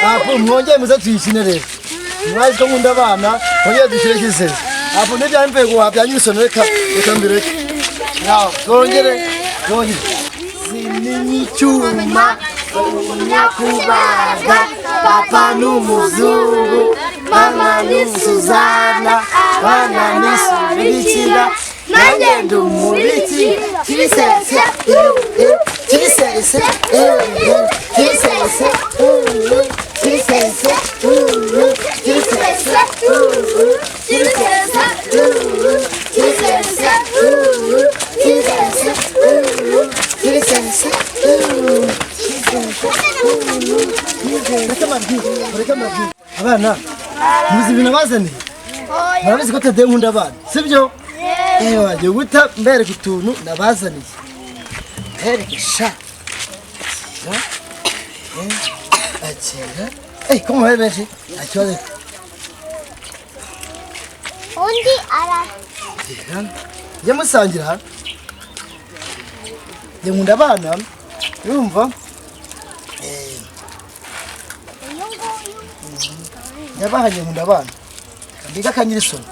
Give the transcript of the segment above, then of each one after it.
Hapo mmoja mza tuishine leo. Mwazi ko ngunda bana, oya dushirikise. Hapo ne byampe ko habyanyuso reka mbere. Naho tongere. Sinini cyuma nyakubaga papa n'umuzungu mama ni Suzana bana ni Subirikira nanjye ndumuriki kisese abana muzi ibintu bazaniye murabizi ko Tade nkunda abana sibyo waje guta mbere kutuntu nabazaniye herekesha akira como é benshi akira undi ara je musangira je nkunda abana yumva yabahanye nkunda abana ndiga kanyirisoni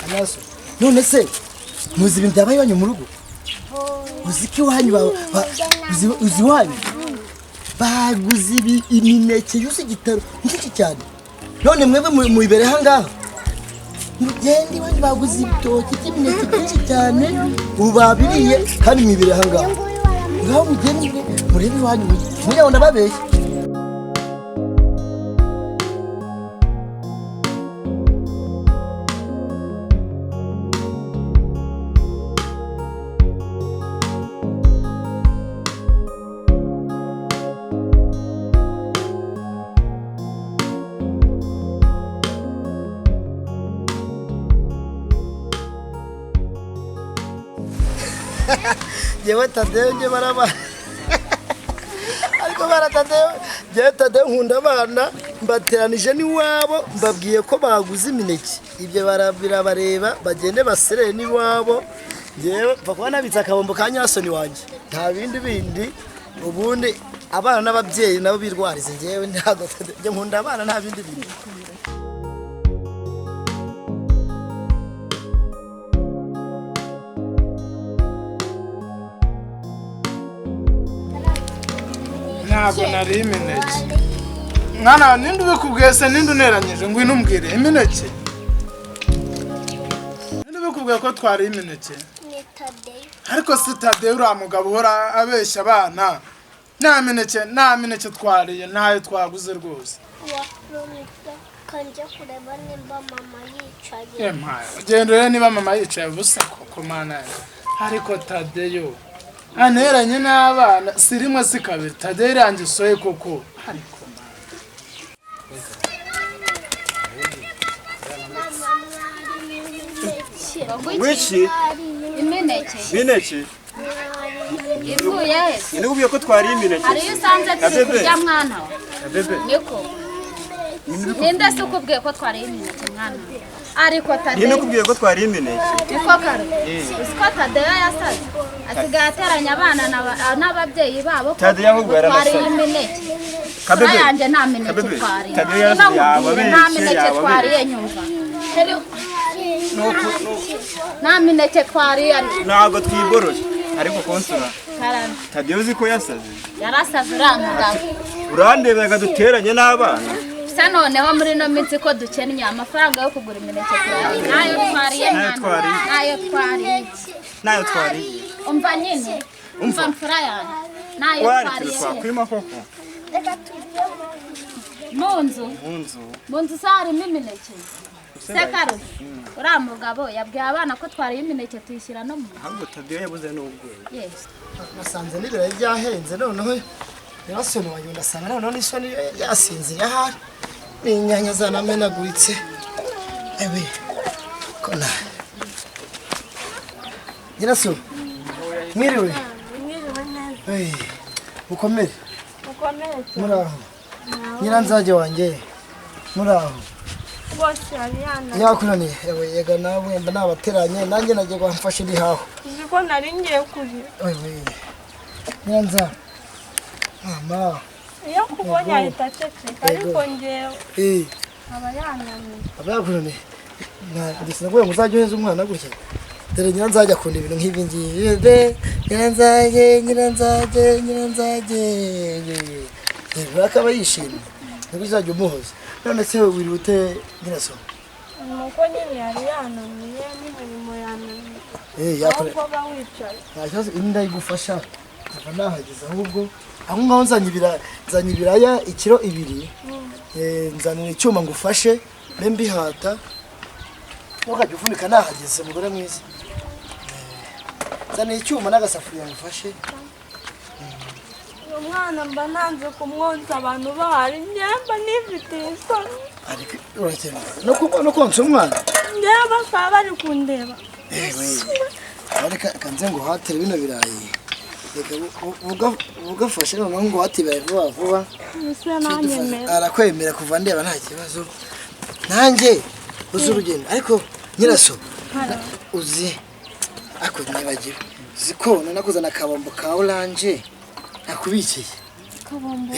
anaso none se muzi ibintu byabaye wanyu mu rugo uziki wanyu uzi wanyu baguze imineke yose igitaro nkiki cyane none mwebwe muyibere hangaha mugende wanyu baguze ibitoki by'imineke byinshi cyane ubabiriye kandi mwibere hangaha ngaho mugende murebe wanyu mujya ndababeshya Jewe Tade nje baraba ariko Tade nkunda abana mbateranije ni wabo mbabwiye ko baguze imineke ibyo barabareba bagende basere ni wabo jewe bakwa nabitsa akabombo ka nyasoni wanje nta bindi ubundi abana n'ababyeyi nabo birwarize jewe ntago je nkunda abana nta bindi bindi ntabwo nari imineke mwana ninde ubikubwiye se ninde uneranyije ngwino umbwire imineke ninde ubikubwiye ko twari imineke ni Tade ariko si Tade uriya mugabo uhora abeshya abana nta mineke twariye ntayo twaguze rwose kanje kureba nimba mama yicaye gendere niba mama yicaye ubusa koko mana ariko Tade yo aneranye n'abana sirimwe sikabiri Tade yanjye soye koko ariko Wichi imineke ivuye ni ubiye ko twari imineke ari usanze kurya mwana bebe niko ninde se ukubwiye ko twari imineke mwana ariko Tade ni ukubwiye ko twari imineke niko kare usko Tade yasaze asigaye ateranya abana n'ababyeyi babo Tade yahubwo twari imineke kabebe yanje nta mineke twari nta mineke twari nyumva nta mineke twari ntabwo twigoroye ariko konsura Tade uzi ko yasaze yarasaze uramugabo urandebega duteranye n'abana sa noneho muri no minsi ko dukennye amafaranga yo kugura imineke twari nayo twari umva nyine umva mfura yanjye nayo twari kwima koko munzu sarimo imineke sekaro uriya mugabo yabwiye abana ko twariye imineke tuyishyira no mu ahubwo Tade yabuze n'ubwenge yes nasanze n'ibirayi byahenze noneho yarasoni wanjye ndasanga noneho n'isoni yasinziye ahari n'inyanya zanamenaguritse ewe kona Nyiraso mwiriwe ukomere muraho nyiranzage wanjye muraho bose Ariana yakunaniye yewe yega nawe mba nabateranye nanjye nagiye kwamfasha iri haho uziko nari ngiye kuri wewe nyiranza mama iyo kubonye ahita aceceka ariko ngewe aba yananiye abakunaniye ndetse naguye ngo uzajye uheza umwana gutya dore nyiranzage akunda ibintu nk'ibi ngibi nyiranzage akaba yishimye nibwo uzajya umuhoza none se wiri ute nyiraso nuko nyine yari yananiye n'imirimo yananiye ahubwo ba wicaye nta kibazo indi ndayigufasha nkaba nahageze ahubwo aho ngaho nzanye ibiraya ikiro 2 nzanira icyuma ngufashe mbe mbihata ntukajya uvunika nahageze mugore mwiza nzaniye icyuma n'agasafuriya ngufashe umwana mba nanze kumwonsa abantu bahari njyemba nifitiye isoni ariko urakeneye no konsa umwana njyewe bakaba bari kundeba reka kanze ngo uhatire bino birayi ugafashe noneho ngo uhatire vuba vuba arakwemera kuva ndeba nta kibazo nanjye uzi urugendo ariko nyiraso uzi ako nibagiwe uzi ko nanakoze na kabombo ka oranje nakubikiye kabombo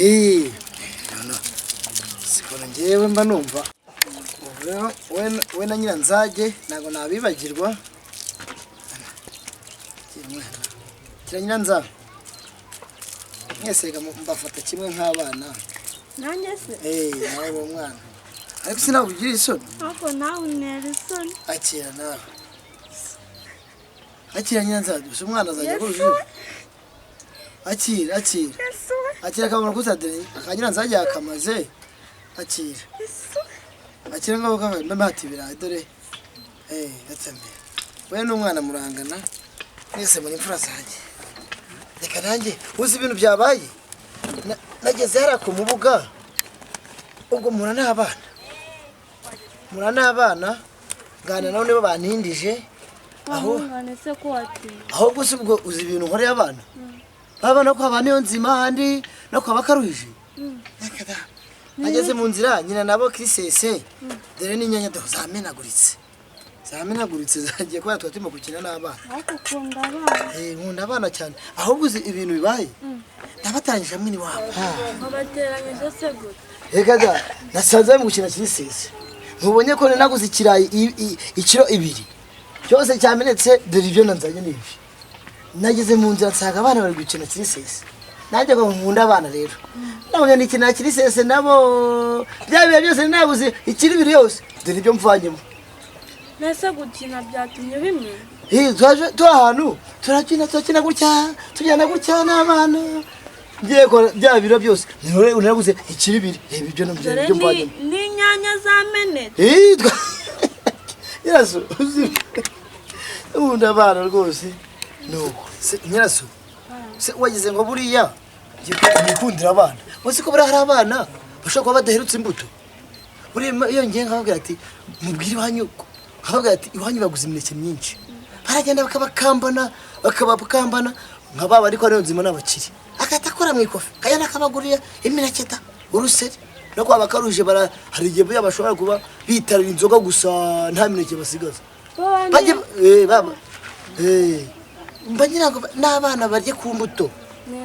sikona njyewe mba numva we na nyiranzage ntabwo nabibagirwa kira nyiranza mwese mbafata kimwe nk'abana nanjye se nawe uwo mwana ariko sinabwo ugira isoni ariko nawe unera isoni akira nawe akira nyiranzage gusa umwana azajya kurushaho akira akamaro kutadere akanyiranzage yakamaze akira ngaho kabaye mbahati ibirayi dore gatsamye we n'umwana murangana mwese muri imfura zanjye reka nanjye uzi ibintu byabaye nageze hariya ku mubuga ubwo mura n'abana ngana nabo nibo bantindije ahubwo si ubwo uzi ibintu nkoreye abana abana ko abana iyo nzima handi no kwa bakaruhije ageze mu nzira nyina nabo kirisese dore n'inyanya do zamenaguritse zagiye kubera twatimo gukina n'abana nkunda abana cyane ahubwo uzi ibintu bibaye ndabatangije hamwe n'iwabo abateranyije se gute reka da nasanze mu gukina kirisese ntubonye ko naguze ikirayi ikiro 2 cyose cyamenetse dore ibyo nanzanye n'ibi nageze mu nzira nsanga abana bari gukina kirisese nanjye ko nkunda abana rero nabonye nikina kirisese nabo byabiye byose nabuze ikiri 2 yose dore ibyo mvanyemo nese gukina byatumye bimwe twaje ahantu turakina gutya tujyana gutya n'abana ngiye ko bya biro byose naraguze ikiri 2 reba ibyo nabyo mvanyemo n'inyanya zamenetse nyiraso nkunda abana rwose nuko nyiraso se wagize ngo buriya ngikundira abana wese ko buri hari abana bashobora kuba badaherutse imbuto buriya iyo ngiye nkababwira ati mubwire iwanyu nkababwira ati iwanyu baguze imineke myinshi baragenda bakabakambana nk'ababa ariko ariyo nzima n'abakiri agahita akora mu ikofi kayana akabagurira imineke uruseri no kwa bakaruje hari igihe buya bashobora kuba bitarira inzoga gusa nta mineke basigaza baba mbanyira n'abana barye ku mbuto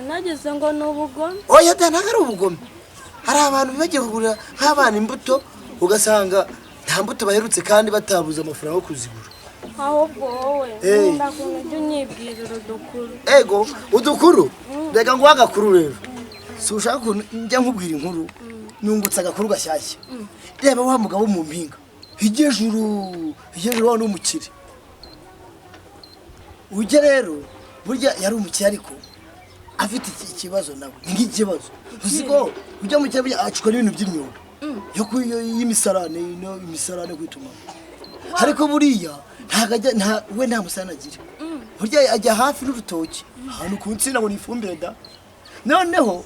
nageze ngo n'ubugome oya ntabwo ari ubugome hari abantu bibagiye kugurira nk'abana imbuto ugasanga nta mbuto baherutse kandi batabuze amafaranga yo kuzigura ahubwo wowe nkunda kuntu unyibwirira udukuru ego udukuru reka ngo agakuru rero si ushaka ukuntu njya nkubwira inkuru nungutse agakuru gashyashya reba wa mugabo mu mpinga hijejuru wa n'umukire ujye rero burya yari umukire ariko afite ikibazo nawe nk'ikibazo uziko ujya mu cyaro acukwa n'ibintu by'imyuga y'imisarane kwituma ariko buriya we nta musarane agira burya ajya hafi n'urutoki ahantu ku nsina ngo ni ifumbire da noneho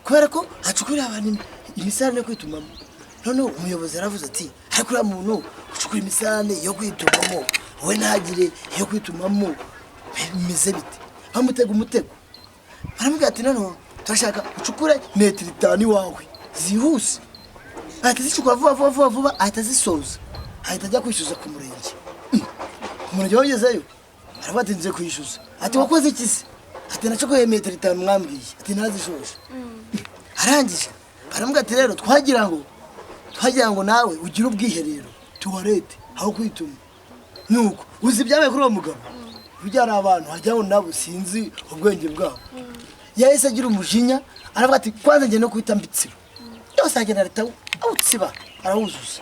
kubera ko acukurira abantu imisarane kwitumamo noneho umuyobozi yaravuze ati ariko uriya muntu ucukura imisarane yo kwitumamo wowe ntagire iyo kwitumamo bimeze bite bamutega umutego baramubwira ati noneho turashaka ucukure 5 metero iwawe zihuse ahita zicukura vuba ahita zisoza ahita ajya kwishyuza ku murenge ku murenge wagezeyo arabatinze kwishyuza ati wakoze iki se ati nacokoye metero 5 mwambwiye ati nazishoje arangije baramubwira ati rero twagira ngo nawe ugire ubwiherero tuwarete aho kwituma nuko uzi ibyabaye kuri uwo mugabo bijyana abantu hajyaho nabo sinzi ubwenge bwabo yahise agira umujinya aravuga ati kwanza ngiye no kwita mbitsiro yose agenda leta awutsiba arawuzuza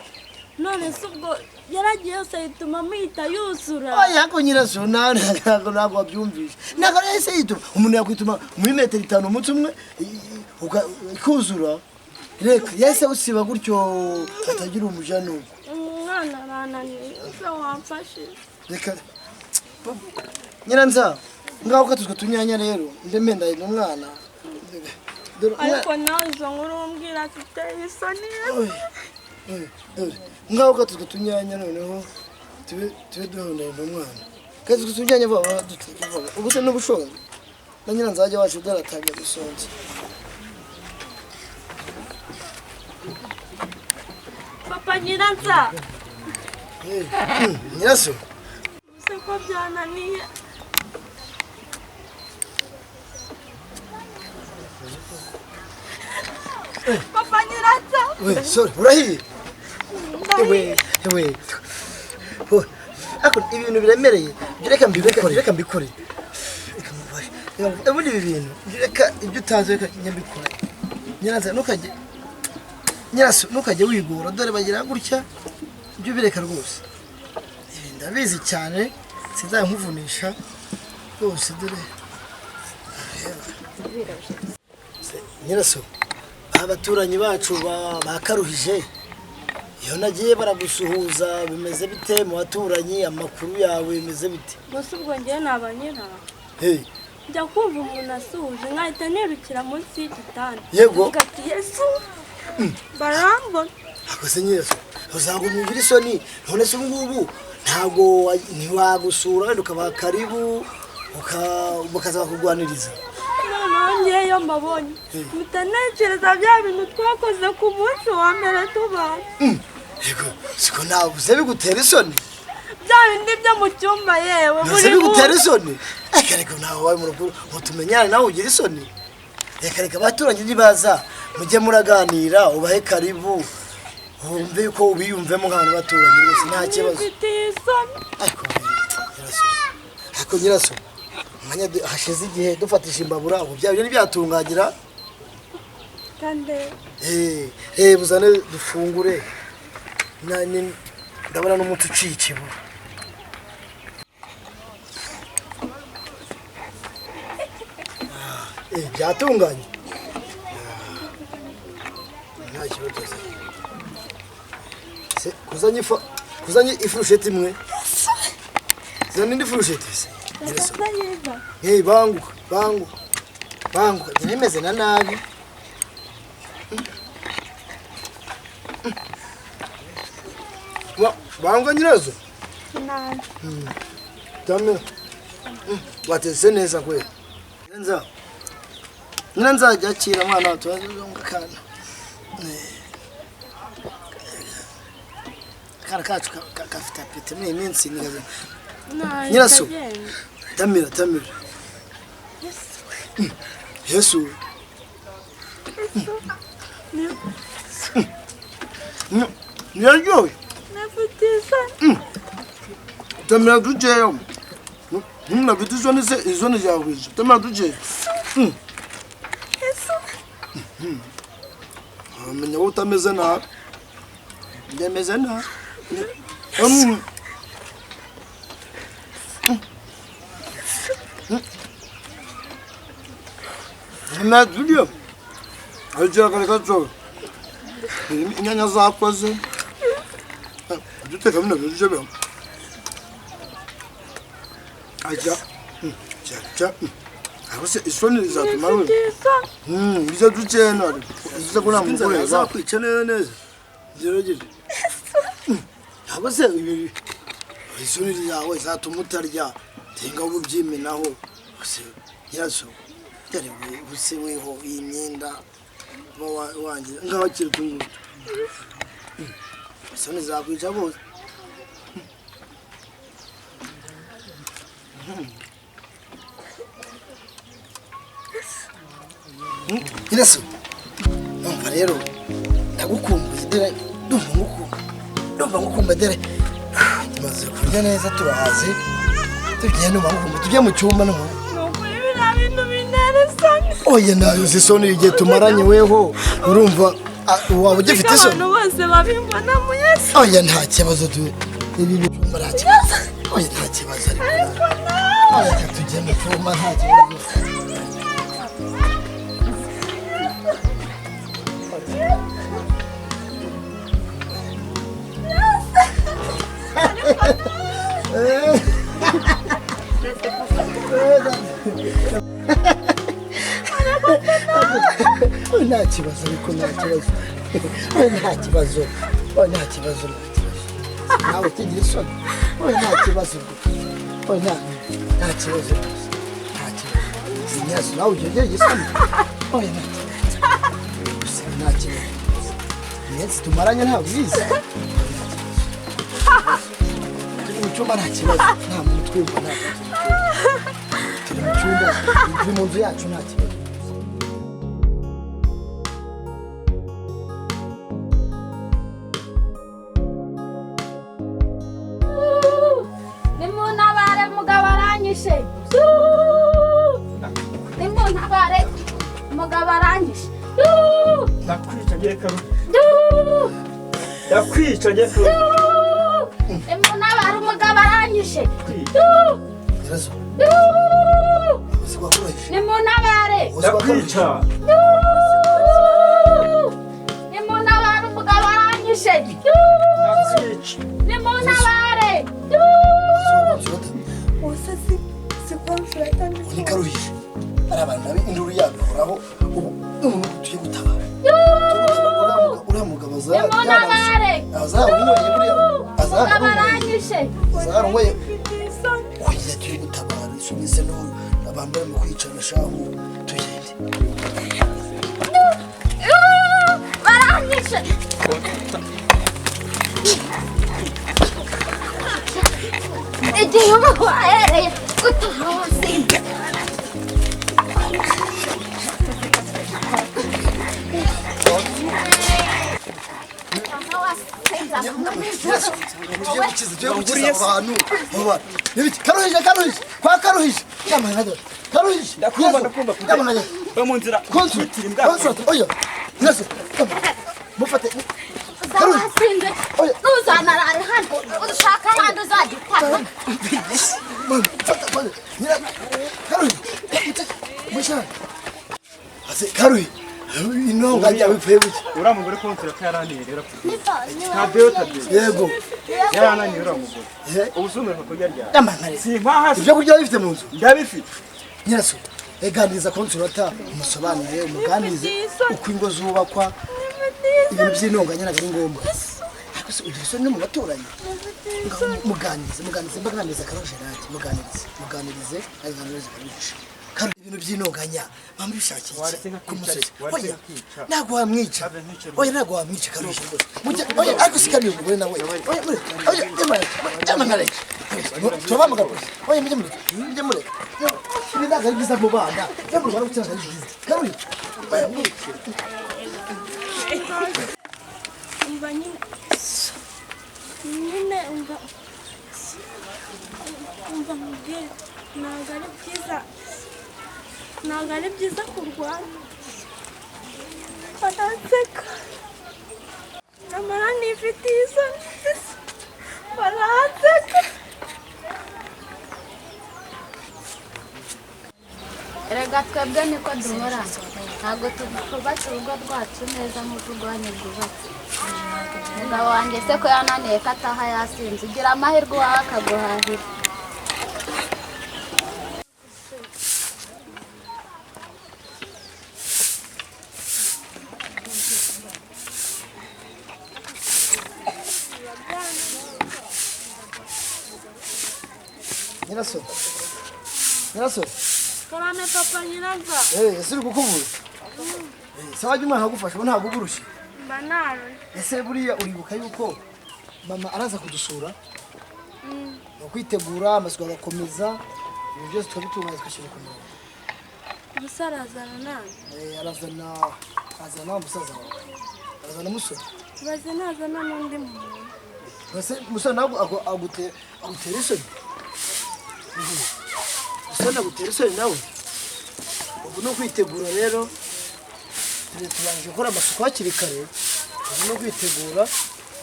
none se ubwo yaragiye yose yituma amwita yuzura oya ko nyiraso ntabwo wabyumvise ntabwo yahise yituma umuntu yakwituma muri metero 5 umunsi umwe ukuzura reka yahise awusiba gutyo atagira umujinya nuko umwana arananiye se wamfashije reka nyiranza ngaho katuzwe tunyanya rero ndemenda n'umwana ariko nawe izo nkuru umbwira ati uteye isoni ngaho katuzwe tunyanya noneho tube duhondana n'umwana katuzwe tunyanya vuba vuba ubuse n'ubushonje na nyiranza wajya wacu udaratanga gusonza papa nyiranza nyiraso se ko byananiye papa nyiranza we sorry urahiye we ako ibintu biremereye reka mbikore ubundi ibi bintu reka ibyo utazi reka nyambikore nyiranza ntukajye wigora dore bagira gutya ibyo bireka rwose ndabizi cyane sinzankuvunisha rwose dore nyiraso abaturanyi bacu bakaruhije iyo nagiye baragusuhuza bimeze bite mu baturanyi amakuru yawe bimeze bite gusa ubwo ngiye nabanyira hey njya kumva umuntu asuhuje nkahita nirukira munsi y'igitanda yego ati yesu barambona akose nyiraso uzagumira isoni none se ngubu ntago ntiwagusura wenda ukabaha karibu bakaza bakugwaniriza nongeye iyo mbabonye mutanekereza bya bintu twakoze ku munsi wa mbere tubana yego siko nabuze bigutera isoni bya bindi byo mu cyumba yewe buri bigutera isoni reka nawe wawe mu rugo mutumenyana nawe ugira isoni reka abaturanye nibaza mujye muraganira ubahe karibu wumve ko ubiyumvemo nk'abantu baturanye rwose nta kibazo ariko nyiraso mwanya hashize igihe dufatisha imbabura ubu bya bintu byatungagira kandi buzane dufungure ndabona n'umuti uciye ikibura byatunganye nta kibazo kuzanye ifurusheti imwe zana indi furusheti se banguka nimeze na nabi banga nyirazo dame batese neza kwe nzajya akira mwana tuzonga kana kana kacu kafite apeti ni iminsi nigaze nyiraso tamira Yesu Niraryoye nafutisa tamira dujeyo nunafite izoni zawe tamira dujeyo Yesu amenya ko utameze nabi ndemeze nabi na video ajya karikazo inyanya zakoze duteka bino bije byo ajya abose isoni zatuma we biza ducena biza kuna mugore za kwica neza gerogere abose isoni yawe zatuma utarya tenga ububyimenaho bose yazo buse weho imyenda wanjye ngaho kiri kungu isoni zakwica bose Iraso umva rero ndagukumbuye dere ndumva ngukumbuye dere tumaze kurya neza turahaze tugiye no mangu tujye mu cyumba no oya nayo zisoni igihe tumaranye weho urumva waba ugifite isoni abantu bose babimbona mu Yesu oya nta kibazo ibi byumba nta kibazo oya nta kibazo ariko oya tujye mu cyumba nta kibazo nta kibazo ariko nta kibazo nawe ukigira isoni nta kibazo nta kibazo Inyazo nawe ugegeye isoni nta kibazo iminsi tumaranye ntabwo ubizi mu cyumba nta kibazo nta muntu twumva turi mu cyumba turi mu nzu yacu nta kibazo nimuntabare mugabo aranyishe nimuntabare mugabo aranyishe ndakwica ngiye karu ndakwica ngiye karu nimuntabare umugabo aranyishe nimuntabare ndakwica nimuntabare umugabo aranyishe nimuntabare Usasi sikwamfurata ni karuhije ari abantu nabi induru yabihoraho ubu umuntu tugiye gutabara uriya mugabo nimuntabare azarunyweye buriya umugabo aranyishe azarunyweye oya tugiye gutabara isubize n'ubu abantu barimo kwicana shahu tugende baranyishe igihe uba wahereye gutaha wasinze tugiye gukiza abantu karuhije kwa karuhije karuhije ndakumva ba mu nzira oya nase mufate wasinze ntuzanarare hano ushaka ahandi uzajya utaka karuhi inonga yawe ipfuye buke uriya mugore ko nsira karananiye rero Tadeyo yego yarananiye uriya mugore ubusumira kurya rya hasi ibyo kurya bifite mu nzu ndabifite nyiraso eganiriza konsulata umusobanurire umuganirize uko ingo zubakwa ibintu by'intonganya ntabwo ari ngombwa ariko se ugira isoni no mu baturanyi muganirize mbaganiriza Karuje Gerard muganirize Karuje kandi ibintu by'intonganya bamubishakiye ku musozi oya ntabwo wamwica Karuje oya ariko sikaniye umugore nawe oya jamangare turabamugabo oya mujye mureka ibi ntabwo ari byiza mu bana ntabwo ari byiza Karuje oya umva nyine umva mubwire ntabwo ari byiza kurwana baranseka nyamara nifitiye isoni baranseka erega twebwe niko duhora ntabwo twubatse urugo rwacu neza nk'uko urwanyu rwubatse umugabo wanjye se ko yananiye ko ataha yasinze ugira amahirwe uwawe akaguhahira nyiraso karame papa nyiraza ese uri kukubura Se wajya umwana agufasha ubu ntabwo ugurushye. mba narushye. Ese buriya uribuka yuko mama araza kudusura? Ni ukwitegura amasuku agakomeza ibintu byose tukabitunganya tugashyira ku murongo. Gusa arazana nawe. Azana umusaza wawe. Azana umusore. Baze nazana n'undi muntu. Ese umusore ntabwo agutera isoni? Umusore agutera isoni nawe? Ubu ni ukwitegura rero. Tubanje gukora amasuku hakiri kare. Ubu ni ukwitegura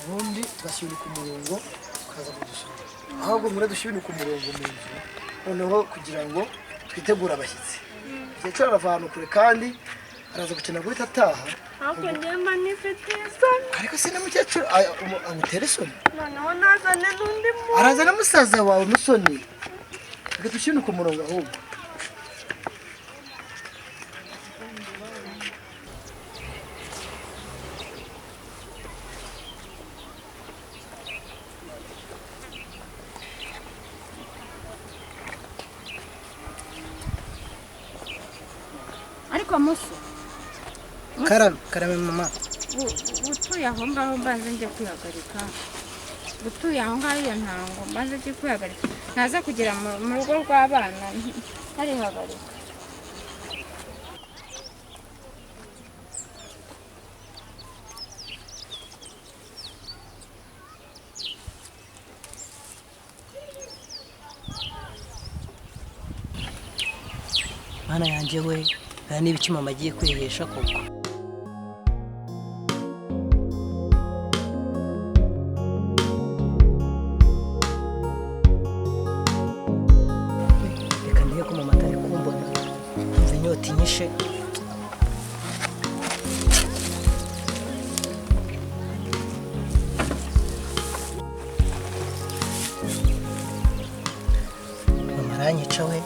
ubundi tugashyira ku murongo tukaza kudusura. Ahubwo muri dushyira ku murongo mu nzu. Noneho kugira ngo twitegure abashyitsi. Umukecuru arava ahantu kure kandi araza gukina guhita ataha. Ariko njye mba nifite isoni. Ariko se na mukecuru amutera isoni? Noneho nazane n'undi muntu. Arazana musaza wawe musoni. Reka dushyire ku murongo ahubwo. Ariko muso Karame mama. utuye aho ngaho mbanze njye kwihagarika. Utuye aho ngaho iyo ntango mbanze njye kwihagarika. Naza kugera mu rugo rw'abana harihagarika. Mana yanjye we, aya ni ibiki mama agiye kwihesha koko? Reka ndiye ko mama atari kumbona, mva inyota inyishe. Mama aranyica we.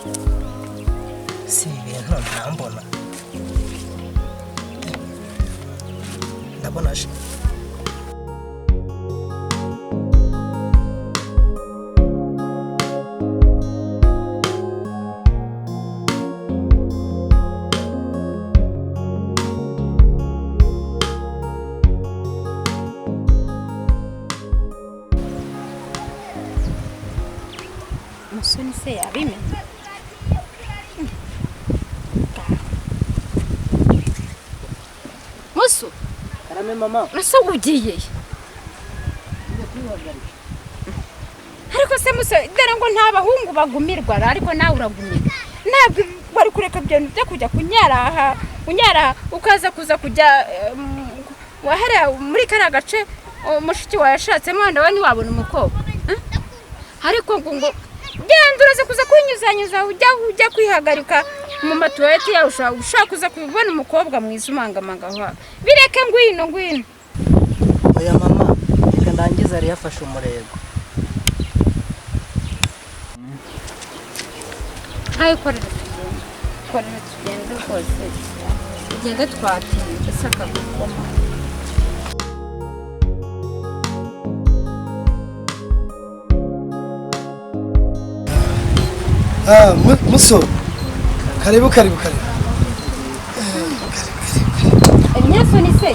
Si ibintu ntambona. Ndabona aje. Musoni se yabimenye. Muso, Karame mama. ese ugiye? Ariko se muso, dore ngo nta bahungu bagumirwa ariko nawe uragumira. Ntabwo bari kureka ibintu byo kujya kunyara ukaza kujya wahere muri kara gace umushiki wayashatsemo wenda we ntiwabona umukobwa. Ariko ngo genda uraza kuza kunyuzanyuza ujya kwihagarika mu matuwarete yawe ushaka kuza kubona umukobwa mwiza umangamanga wawe. Bireke ngwino. Oya mama, reka ndangiza yari yafashe umurego. Hayi korera tugende rwose. Tugende twatinze saka gukoma. Muso. Karibu. Nyaso ni se.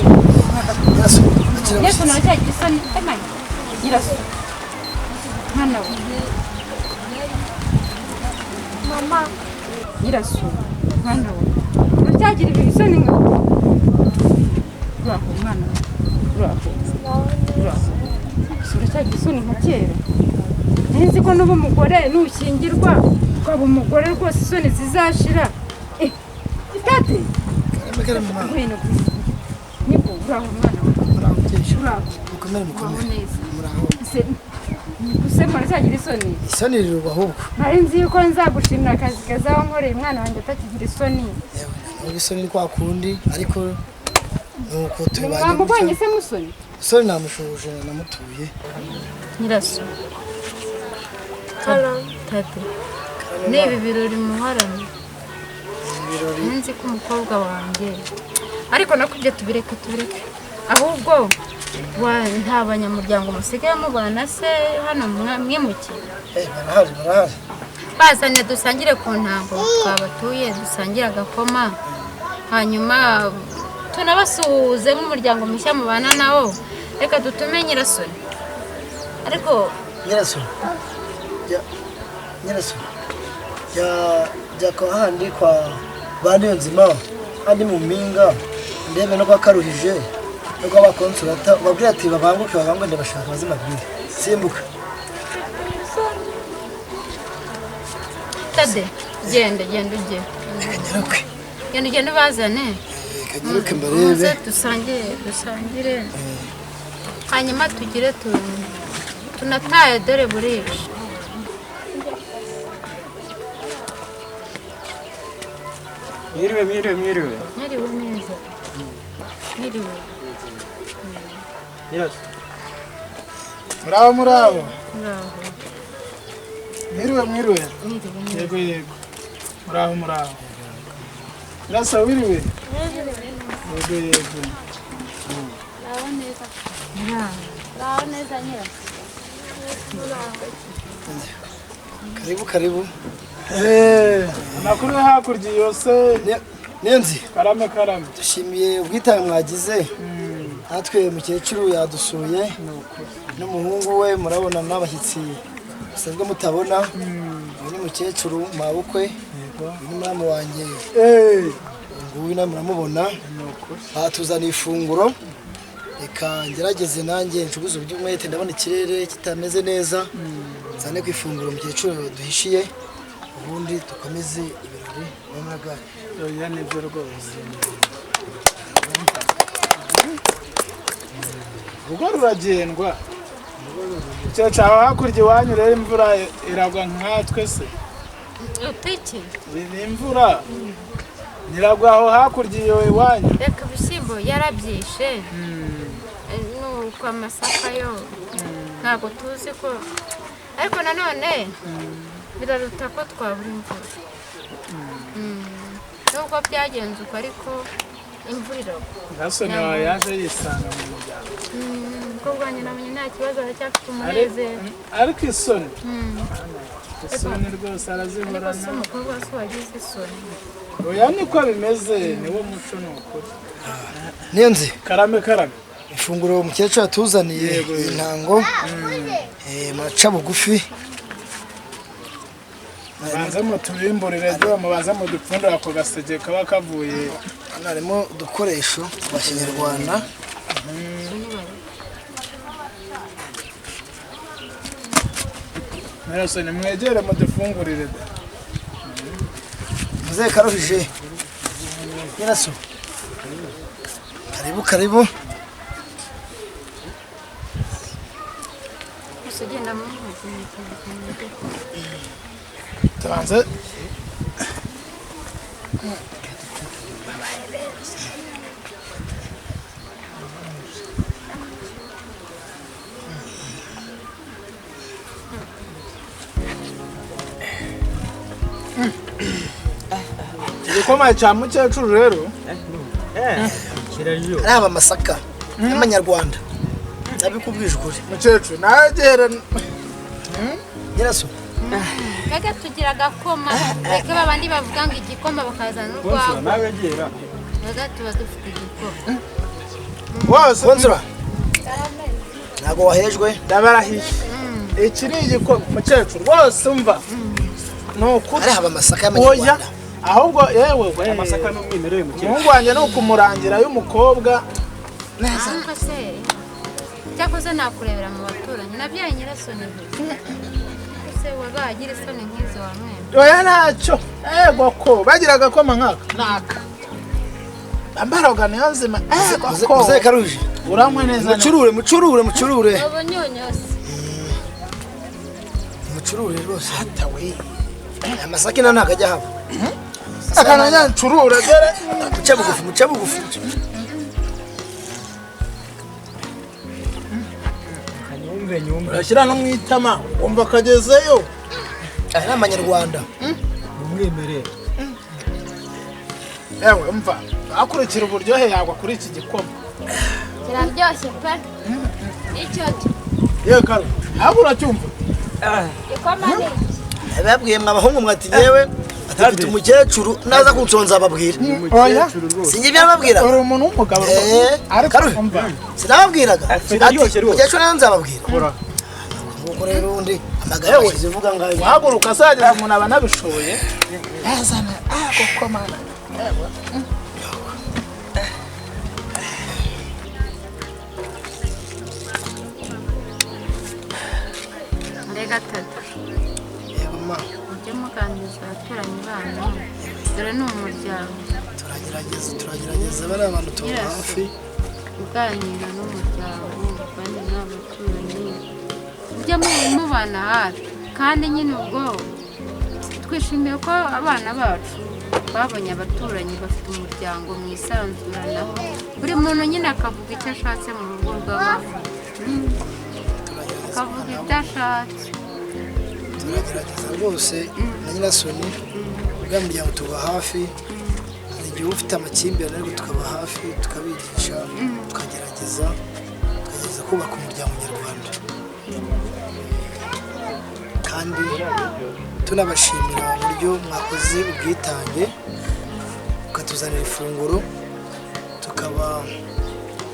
Nyaso. Nyaso na cya gisoni emanye. Nyiraso. Hano. Mama. Nyiraso. Hano. Utagira ibisoni ngo. Uraho mwana. Uraho. Sura cya gisoni nka kera. Nzi ko n'ubu umugore nushyingirwa ukaba umugore rwose isoni zizashira. Tate. Karame mama. Ngwino kwisi. Niko uraho mwana. Uraho. Mukomere. Muraho. Use mwana cyagira isoni. Isoni riruba ahubwo. Nari nzi yuko nzagushimira akazi keza wankoreye umwana wanjye atakigira isoni. Yewe, isoni kwa kundi ariko nuko tubanye. Mwamubonye se musoni? Isoni namushuje namutuye. Nyiraso. Tate. Nibi birori muharanye. Nzi ko umukobwa wanjye. Ariko nakubye tubireke. Ahubwo nta banyamuryango musigaye mubana se hano mwimukiye. Barahari. Bazanye dusangire ku ntango twabatuye dusangira agakoma. Hanyuma tunabasuhuze nk'umuryango mushya mubana nawo reka dutume nyirasoni ariko nyirasoni jya kwa handi kwa bandi nzima handi mu mpinga ndebe no kwakaruhije no kwabakonsulata babwira ati babanguke ndabashaka bazimabwire simbuka Tade genda ujye genda bazane kanyaruke mbarebe dusangire hanyuma tugire tunataye dore burije Mwiriwe neza Nyiraso muraho mwiriwe yego muraho Nyiraso wiriwe yego Uraho neza nyirasoni. karibu amakuru yo hakurya yose nenzi karame dushimiye ubwitange mwagize natwe mukecuru yadusuye n'umuhungu we murabona n'abashyitsi musanzwe mutabona uyu ni mukecuru mabukwe uyu ni mama wanjye nguyu nawe muramubona batuzaniye ifunguro reka ngerageze nanjye ncuguze uby'umwete ndabona ikirere kitameze neza nzane ku ifunguro mukecuru duhishiye ubundi dukomeze ibirori n'amagare oya nibyo rwose ubwo ruragendwa cyacu aho hakurya iwanyu rero imvura iragwa nkatwe se uteke ni imvura niragwa aho hakurya iyo iwanyu reka ibishyimbo yarabyishe nuko amasaka yo ntabwo tuzi ko ariko nanone biraruta ko twabura imvura nubwo byagenze uko ariko imvura iragwa Nyirasoni wawe yaje yisanga mu muryango umukobwa wanjye namenye nta kibazo aracyafite umunezero ariko isoni rwose arazihorana ariko si umukobwa wese wagize isoni oya niko bimeze niwo muco ni ukuri nenzi karame ifunguro umukecuru yatuzaniye intango maca bugufi mubanze mutubimburire ryo mubanze mudupfundura ako gasege kaba kavuye hano harimo udukoresho twa kinyarwanda Nyirasoni mwegere mudufungurire muzehe karuhije nyiraso karibu usugenda mu tubanze igikoma cya mukecuru rero kiraryo ari amasaka y'amanyarwanda ndabikubwije ukuri mukecuru nagera nyiraso mbega tugira agakoma reka babandi bavuga ngo igikoma bakazana urwagwa nawe gera mbega tuba dufite igikoma wose konsura ntabwo wahejwe ndabarahiye iki ni igikoma mukecuru rwose umva ni ukuri ari amasaka y'amanyarwanda ahubwo yewe amasaka n'umwimerere mu umuhungu wanjye ni ukumurangira y'umukobwa neza ariko se cyakoze nakurebera mu baturanyi nabyaye nyirasoni se wabaye agira isoni nk'izo wamwembe oya ntacyo yego ko bagira agakoma nk'aka naka ambaraga niyo nzima yego ko muzehe karuhije uranywa neza mucurure ubunyonyosi mucurure rwose hatawe amasaka ino ntabwo ajya haba akananya ncurure dore muce bugufi nyumve urashyira no mu itama wumva akagezeyo aya ni amanyarwanda umwimerere yewe mva akurikira uburyohe yagwa kuri iki gikoma kiraryoshye pe nicyo yewe karo ntabwo uracyumva gikoma ni babwiye mwabahungu mwati yewe mfite umukecuru naza kunsonza ababwira oya sinjye byababwira uri umuntu w'umugabo ariko umva sinababwiraga biraryoshye rwose umukecuru nawe nzababwira ubwo rero undi amagara yashyize uvuga ngaho wahaguruka azageza umuntu aba anabishoboye yazana koko mana mbega tata yego ma ujye muganiriza abaturanyi banyu dore ni umuryango turagerageza bari abantu tuba hafi kuganira n'umuryango kandi n'abaturanyi mujye mubana hafi kandi nyine ubwo twishimiye ko abana bacu babonye abaturanyi bafite umuryango mwisanzuranaho buri muntu nyine akavuga icyo ashatse mu rugo rw'abantu akavuga ibyo ashatse turagerageza rwose na nyirasoni uriya muryango tuba hafi hari igihe uba ufite amakimbirane ariko tukaba hafi tukabigisha tukagerageza kubaka umuryango nyarwanda kandi tunabashimira uburyo mwakoze ubwitange mukatuzanira ifunguro tukaba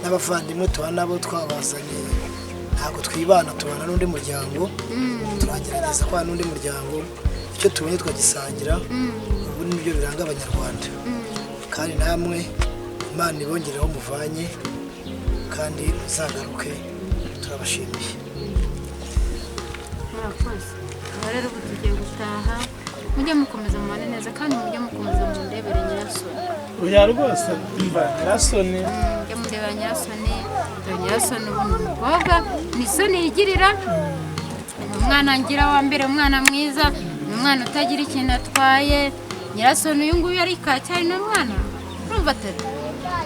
n'abavandimwe tuba nabo twabazaniye ntabwo twibana tubana n'undi muryango turagerageza kwa n'undi muryango icyo tubonye twagisangira ubu nibyo biranga abanyarwanda kandi namwe Imana ibongereho muvanye kandi muzagaruke turabashimiye murakoze rero ubu tugiye gutaha mujye mukomeza mubane neza kandi mujye mukomeza mundebere nyirasoni oya rwose mva nyirasoni mujye mundebera nyirasoni dore nyirasoni ubu ni umukobwa ni isoni yigirira ni umwana ngira wa mbere umwana mwiza ni umwana utagira ikintu atwaye nyirasoni uyu nguyu ariko aracyari n'umwana urumva atari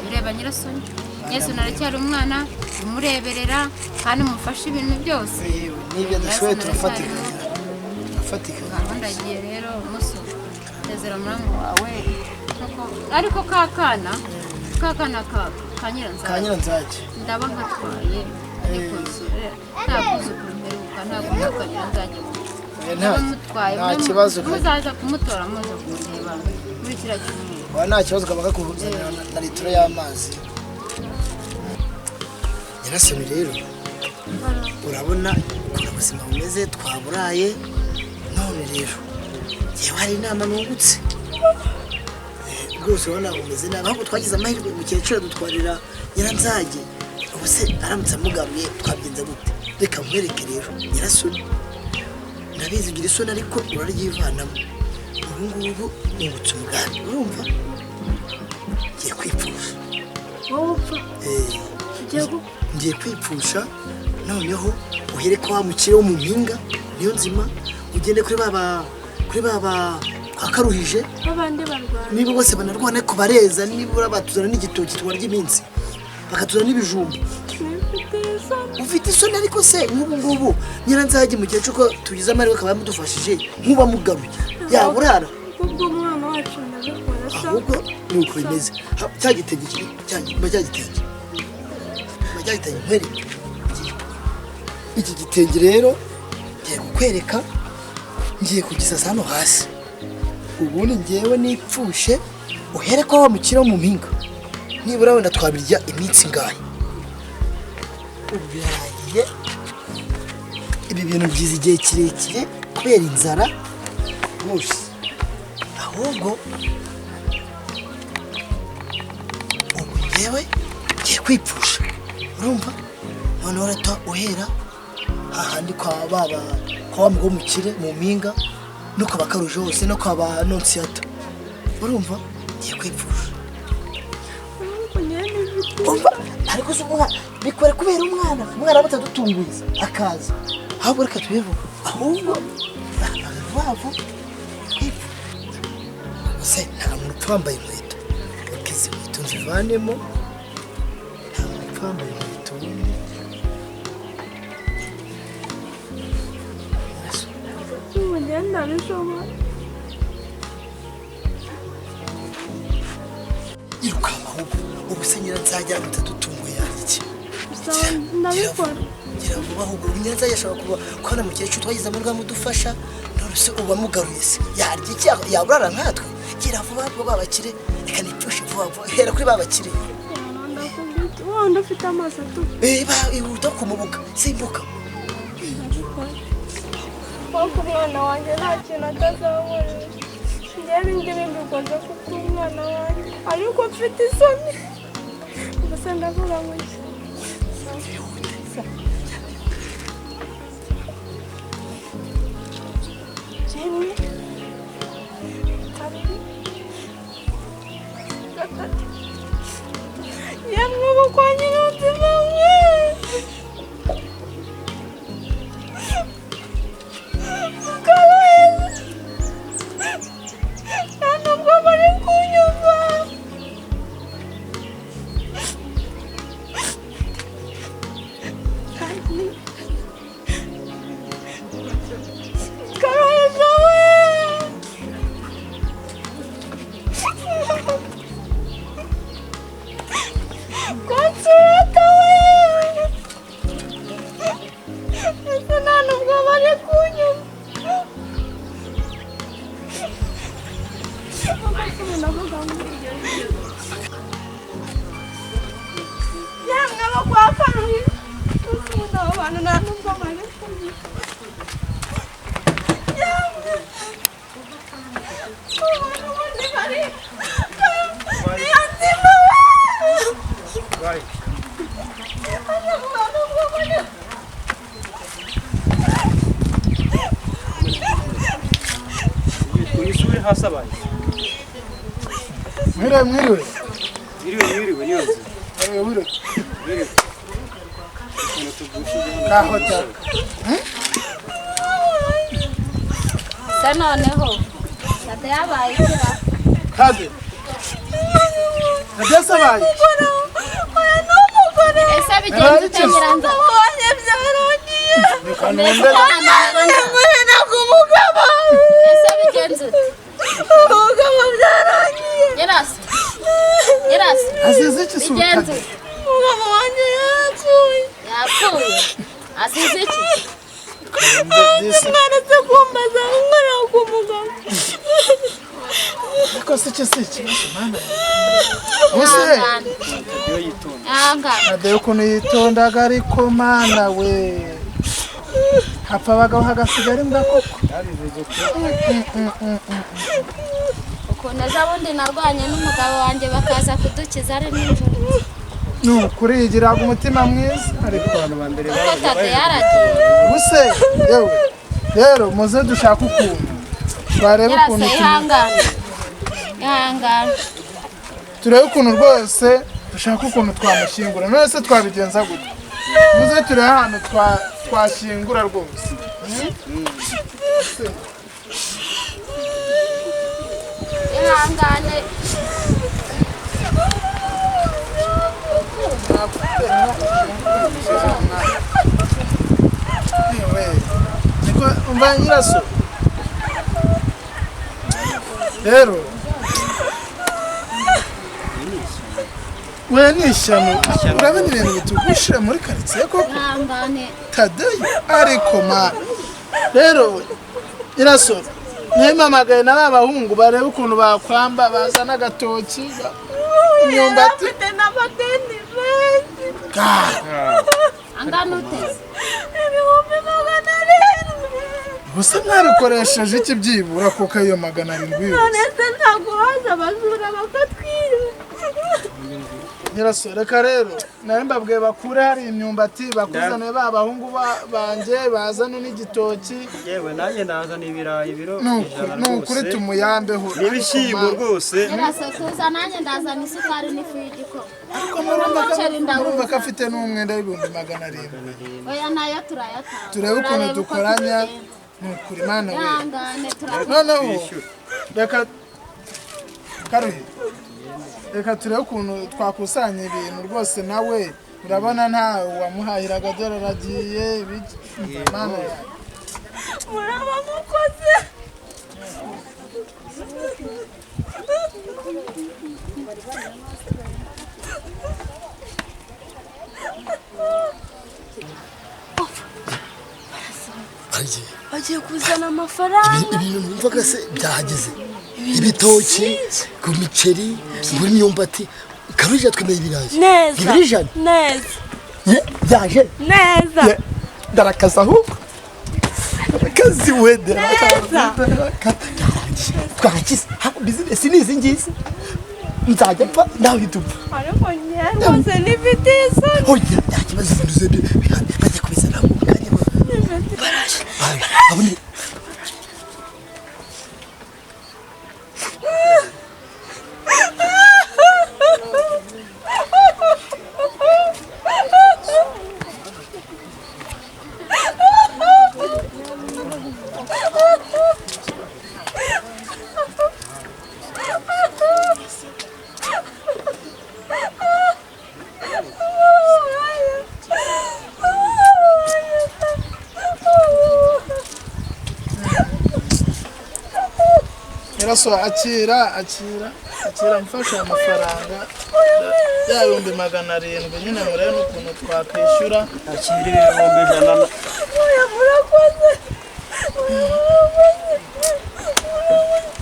ureba nyirasoni nyirasoni aracyari umwana umureberera kandi umufashe ibintu byose n'ibyo adashoboye turafatikanya gahunda agiye rero umusore nezera muramu wawe ariko kakana ka nyiranzage ndaba nkatwaye ariko ntakuzukuru mperuka ntabwo nyiranzage ndabamutwaye muzaza kumutora muza kumureba muri kiriya cyumweru nta kibazo kaba kakuzanira na litiro y'amazi nyirasoni rero urabona ukuntu ubuzima bumeze twaburaye none rero yewe hari inama nungutse rwose urabona bumeze nabi ahubwo twagize amahirwe umukecuru adutwarira nyiranzage ubu se aramutse amugaruye twabigenza gute reka mwereke rero nyirasoni ndabizi ugira isoni ariko uraryivanamo ubu ngubu nungutse umugambi urumva ngiye kwipfusha wowe upfa ngiye kwipfusha noneho uhere ko wa mukire wo mu mpinga niyo nzima ugende kuri baba twakaruhije abandi barwana niba bose banarwana ko bareza nibura batuzana n'igitoki twarya iminsi bakatuzana n'ibijumba ufite isoni ariko se nk'ubu ngubu nyiranzage mukecuru ko tugize amahirwe akaba yamudufashije nk'uba mugaruye yaburara ubwo umwana wacu ndabikora se ahubwo ni uko bimeze cya gitenge nkwereke iki gitenge rero ngiye kukwereka ngiye kugisasa hano hasi ubundi ngewe nipfushe uhere ko wamukira mu mpinga nibura wenda twabirya iminsi ngahe ubu birarangiye ibi bintu byiza igihe kirekire kubera inzara rwose ahubwo ubu ngewe ngiye kwipfusha urumva noneho leta uhera hahandi kwa wa mugabo mukire mu mpinga no kwa bakaruje hose no kwa ba nonsiyata urumva ngiye kwipfusha umva ariko se umwana bikore kubera umwana batadutunguye akaza ahubwo reka tubivuga ahubwo vavu se nta muntu twambaye inkweto izi nkweto nzivanemo nta muntu twambaye inkweto ngenda bishobora irukama ahubwo ubu se nyiranzage mutadutunguye iki ndabikora gira vuba ahubwo nyiranzage ashobora kuba kubona mukecuru twagize amahirwe amudufasha none ubamugaruye se yarya iki yaburara nkatwe gira vuba vuba babakire reka nipfushe vuba vuba hera kuri babakire wanda ufite amaso tu ibuto kumubuga simbuka kuko umwana wanjye nta kintu atazabona njyewe ngibi mbikoze kuko umwana wanjye ariko mfite isoni gusa ndavuga ngo kimwe kabiri gatatu yamwe bukwanye n'umutima we ntabwo bari kunyumva karaheza we konsurata we ese nta nubwo bari kunyumva yamwe abo kwa Karuhi usunda abantu nta nubwo bari kunyumva yamwe abantu bose bari niyo nzima we Uyisubire hasi abaye. Mwiriwe. Mwiriwe niyoze. Mwiriwe. Kahota. Se noneho Tade yabaye ikira Kade. Kade sabaye. ese bigenze utenyiranza Kanonde. ese bigenze Yerasi Azize iki bigenze sultani? umugabo wanjye yapfuye asize iki umwana se kumbaza umwana ku mugabo Ariko si iki mana. Use. Iyo yitonda. ihangane Ade ukuntu yitondaga ariko mana we. Hapfa abagabo hagasigara imbwa koko. ukuntu ejo bundi narwanye n'umugabo wanjye bakaza kudukiza ari nijoro Nukuri yigiraga umutima mwiza ariko Abantu ba mbere kuko Tade yaragiye Use yewe rero muze dushaka ukuntu barebe ukuntu Yerasi ihangane turebe ukuntu rwose dushaka ukuntu twamushyingura none se twabigenza gute muze turebe ahantu twashyingura rwose ihangane niko umva nyiraso rero we ni ishyano urabona ibintu bitugushira muri karitsiye koko ihangane Tadeyo ariko ma rero nyiraso mpamagaye na babahungu barebe ukuntu bakwamba bazana agatoki imyumbati afite n'amadeni menshi angana uteze 700,000 gusa mwabikoresheje iki byibura kuko ayo 700 yose none se ntabwo haza abajura bakatwiba nyiraso reka rero nari mbabwiye bakure hari imyumbati bakuzane babahungu banje bazane n'igitoki Yewe nanjye nazana ibirayi biro nukuri tumuyambeho n'ibishyimbo rwose. Yerasi tuza nanjye ndazana isukari n'ifu y'igikoma ariko murumva ko afite n'umwenda w'ibihumbi 700 oya nayo turayatanga turebe ukuntu dukoranya nukuri mana we ihangane noneho reka Karuhi reka turebe ukuntu twakusanya ibintu rwose nawe urabona nta wamuhahiraga dore aragiye mana yawe muraba mukoze agiye kuzana amafaranga. ibintu numvaga se byahageze ibitoki ku miceri n'imyumbati Karuje twemeye ibirayi Neza. Ibirijana Neza. byaje Neza. darakaza ahubwo kazi wede twakize business nizi ngizi nzajya mfa nawe dupfa Ariko nyerwose n'ifite isoni. hoya yakibazo binuze bajye kubizana mu kanya baraje abone Nyiraso akira mfasha amafaranga ya 700 nyine murebe n'ukuntu twakwishyura akiri 100. Oya murakoze.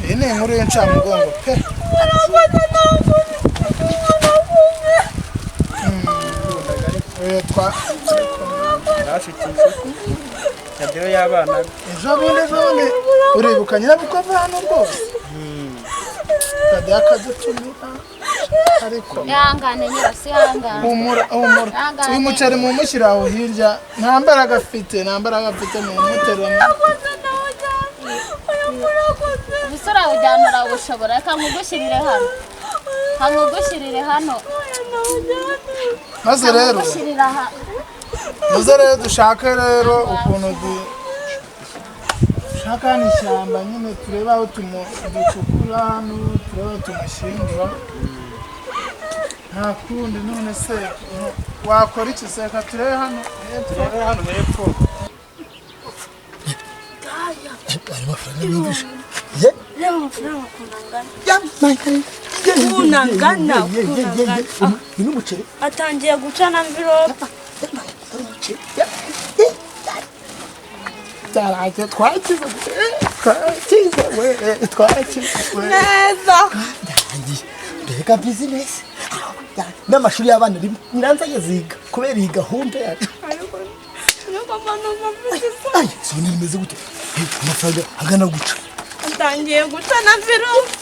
iyi ni inkuru y'incamugongo pe Murakoze ntabwo. Tadeyo y'abana ejo bundi uribuka nyirabukwe ava hano rwose Tadeyo akadutumira ariko Yangane nyirasi yangane. humura uyu muceri mumushyira aho hirya nta mbaraga afite mu muteramo Bisora ujyana urawushobora reka nkugushyirire hano. Nkugushyirire hano. maze rero dushake rero ukuntu dushaka n'ishyamba nyine tureba aho ducukura hano tureba aho tumushyingura nta kundi none se wakora iki se reka turebe hano hepfo ari mafaranga yumvisha Leo amafaranga kunangana. ni umuceri Atangiye gucana envelope. byaraje twakize Neza. mbega business n'amashuri y'abana niranzanye ziga kubera iyi gahunda yacu Ariko mano mafite isoni. ay soni rimeze gute amafaranga agana guca Atangiye gucana envelope.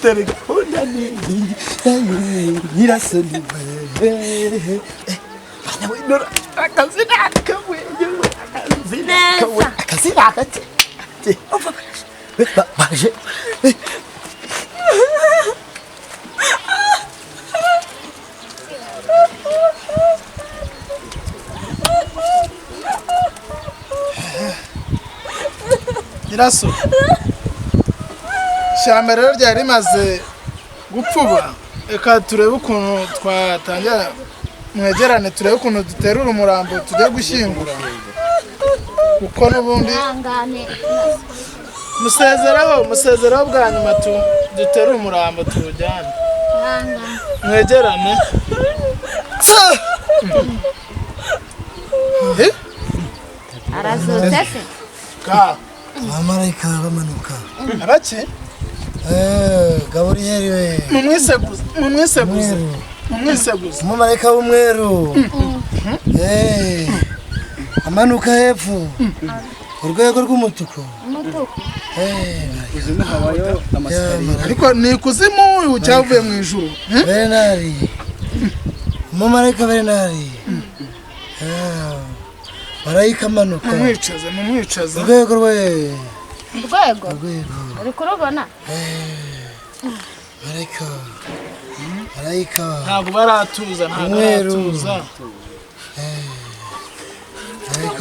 dore gahunda ni nyirasoni akazi nakawe akazi nakate baje nyiraso ishyamba rero ryari rimaze gupfuba reka turebe ukuntu twatangira mwegerane turebe ukuntu duterura umurambo tujya gushyingura kuko n'ubundi musezeraho bwa nyuma duterure umurambo tuwujyane mwegerane Arazutse se. abamarayika bamanuka abaki Gaburiyeli we mumwiseguze umumarayika w'umweru amanuka hepfo urwego rw'umutuku kuzimu habayo amasikariye ariko ni ikuzimu cyavuye mu ijuru Bernari umumarayika Bernari marayika amanuka mumwicaze urwego rwe Urwego. Uri kurubona? marayika ntabwo baratuza marayika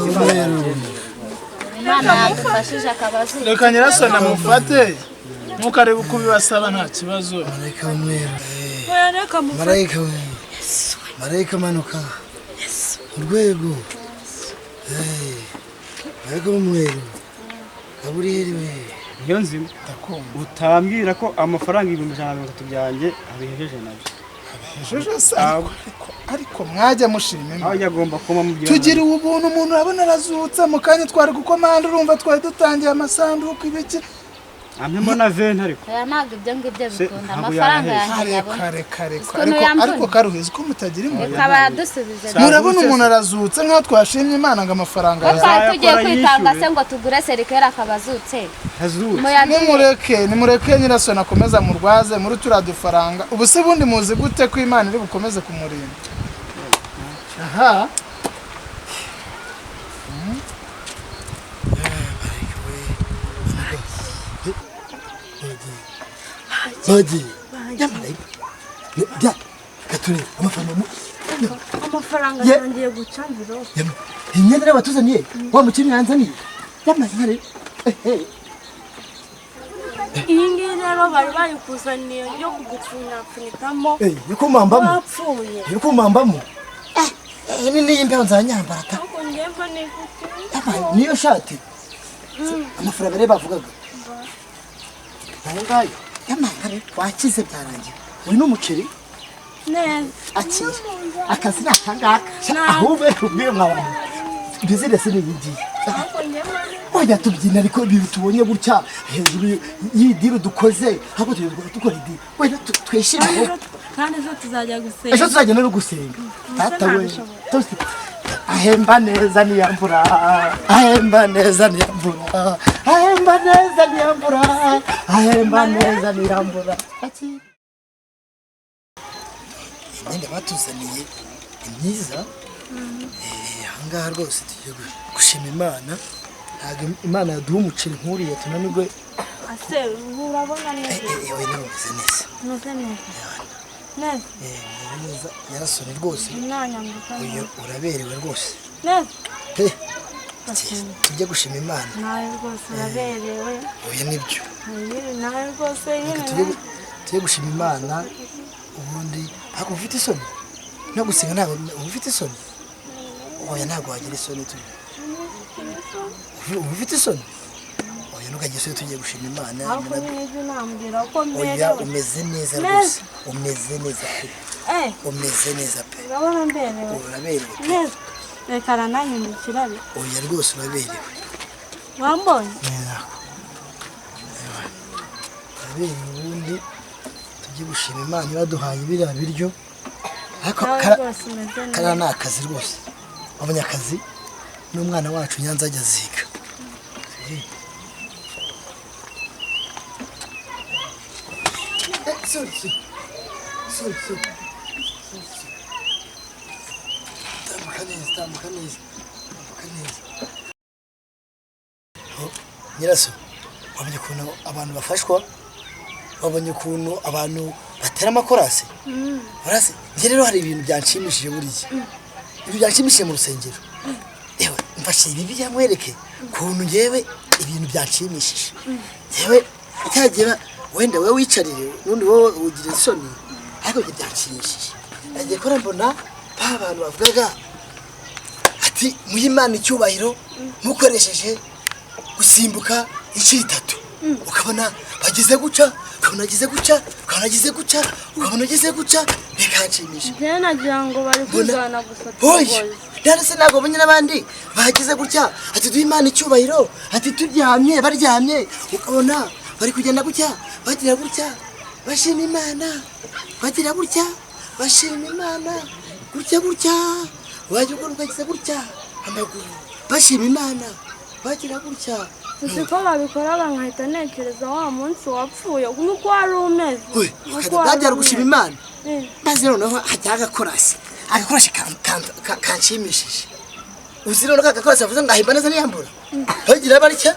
w'umweru Imana yadufashije akabazo. reka nyirasoni amufate nkuko areba uko bibasaba nta kibazo marayika w'umweru Oya reka mufate. marayika we marayika amanuka urwego marayika w'umweru Gaburiyeli we niyo nzima utambwira ko amafaranga 130 byanjye abihejeje nabyo ejo se ariko mwajya mushima aho yagomba kuba mu byo tugira ubuntu umuntu urabona arazutse mu kanya twari gukomanda urumva twari dutangiye amasanduku ibiki amemo na vent ariko oya ntabwo ibyo ngibyo bikunda amafaranga yanjye yabona ariko karuhiza ko mutagira impuhwe reka bayadusubize murabona umuntu arazutse nk'aho twashimye Imana ngo amafaranga ko twari tugiye kwitanga se ngo tugure serikeri akabazutse nimureke nyirasoni akomeza murwaze muri turiya dufaranga ubu se ubundi muzi gute ko Imana iri bukomeze kumurinda aha Baji. Ya. Gature amafaranga yangiye guca mviro. Imyenda batuzaniye wa mukiri yanzaniye. Yamanyare. Iyi ngiyi rero bari bayikuzaniye yo kugupfunyapfunyikamo. Yuko mambamo. Wapfuye. Yuko mambamo. Ni imbeho nzanyambara ta. Ako ngemba nifite. Niyo shati. Amafaranga rero bavugaga. Nangaye. Yamanyare wakize byarangiye. Uyu n'umuceri. Neza. Akira. Akazi nakangaka. Ahubwo kubwiye mwabana. Business ni yindi. Ako ngemba. Oya tubyina ariko ibintu tubonye gutya hejuru y'idiro dukoze hako dukora idiro. Wenda twishimye. Kandi zo tuzajya gusenga. Ejo tuzagenda no gusenga. Tata we. Tosti. Ahemba neza niyambura. Ahemba neza niyambura. Ahemba neza niyambura. Ahemba neza niyambura. Ati. Nende batuzaniye imyiza. Ahangaha rwose tugiye gushima Imana. Ntabwo Imana yaduha umuceri nkuriye tunanirwe. Ase urabona neza. Yewe nimeze neza. Neza neza. Neza. Neza yarasoni rwose. Nanyambuka. Uyu uraberewe rwose. Neza. Tujye gushima Imana. Nawe rwose uraberewe. Oya nibyo. Nawe rwose tujye gushima Imana ubundi hako ufite isoni. No gusenga ntabwo ufite isoni. Oya ntabwo wagira isoni tu. Ufite isoni. Oya ntukagise tugiye gushima Imana. Ariko neza nambwira ko mbere. Oya umeze neza rwose. Umeze neza pe. Umeze neza pe. Urabona mberewe. Uraberewe. Neza. Reka rananyindukira be. Oya rwose uraberewe. Wambonye? Neza. Uraberewe ubundi tujye gushima Imana yaduhaye biriya biryo. Ariko kara ni akazi rwose. Wabonye akazi n'umwana wacu Nyanza ajya ziga. Sorry. Tambuka neza. Nyiraso, wabonye ukuntu abantu bafashwa? Wabonye ukuntu abantu batera amakorasi? Korasi, njye rero hari ibintu byanshimishije buriya. Ibintu byanshimishije mu rusengero. Yewe, mfashe ibi byamwereke kuntu ngewe ibintu byanshimishije. Yewe, cyagera wenda wewe wicarire nundi wowe ugira isoni. Ariko byanshimishije. Nagiye kora mbona abantu bavugaga ati muyimana icyubahiro mukoresheje gusimbuka inshuro 3 ukabona bagize guca ukabona agize guca bikanshimisha je nagira ngo bari kuzana gusata oya ndetse nago bunye nabandi bagize gutya ati duhimana icyubahiro ati baryamye ukabona bari kugenda gutya bagira gutya bashima Imana bagira gutya bashima Imana gutya waje ukagize gutya amaguru bashima Imana bagira gutya Siko babikoraga nkahita ntekereza wa munsi wapfuye nuko wari umeze bagira gushima Imana maze noneho hajyaga korasi kanshimishije uziro n'akakorasi avuze ngahimba neza niyambura bagira baricya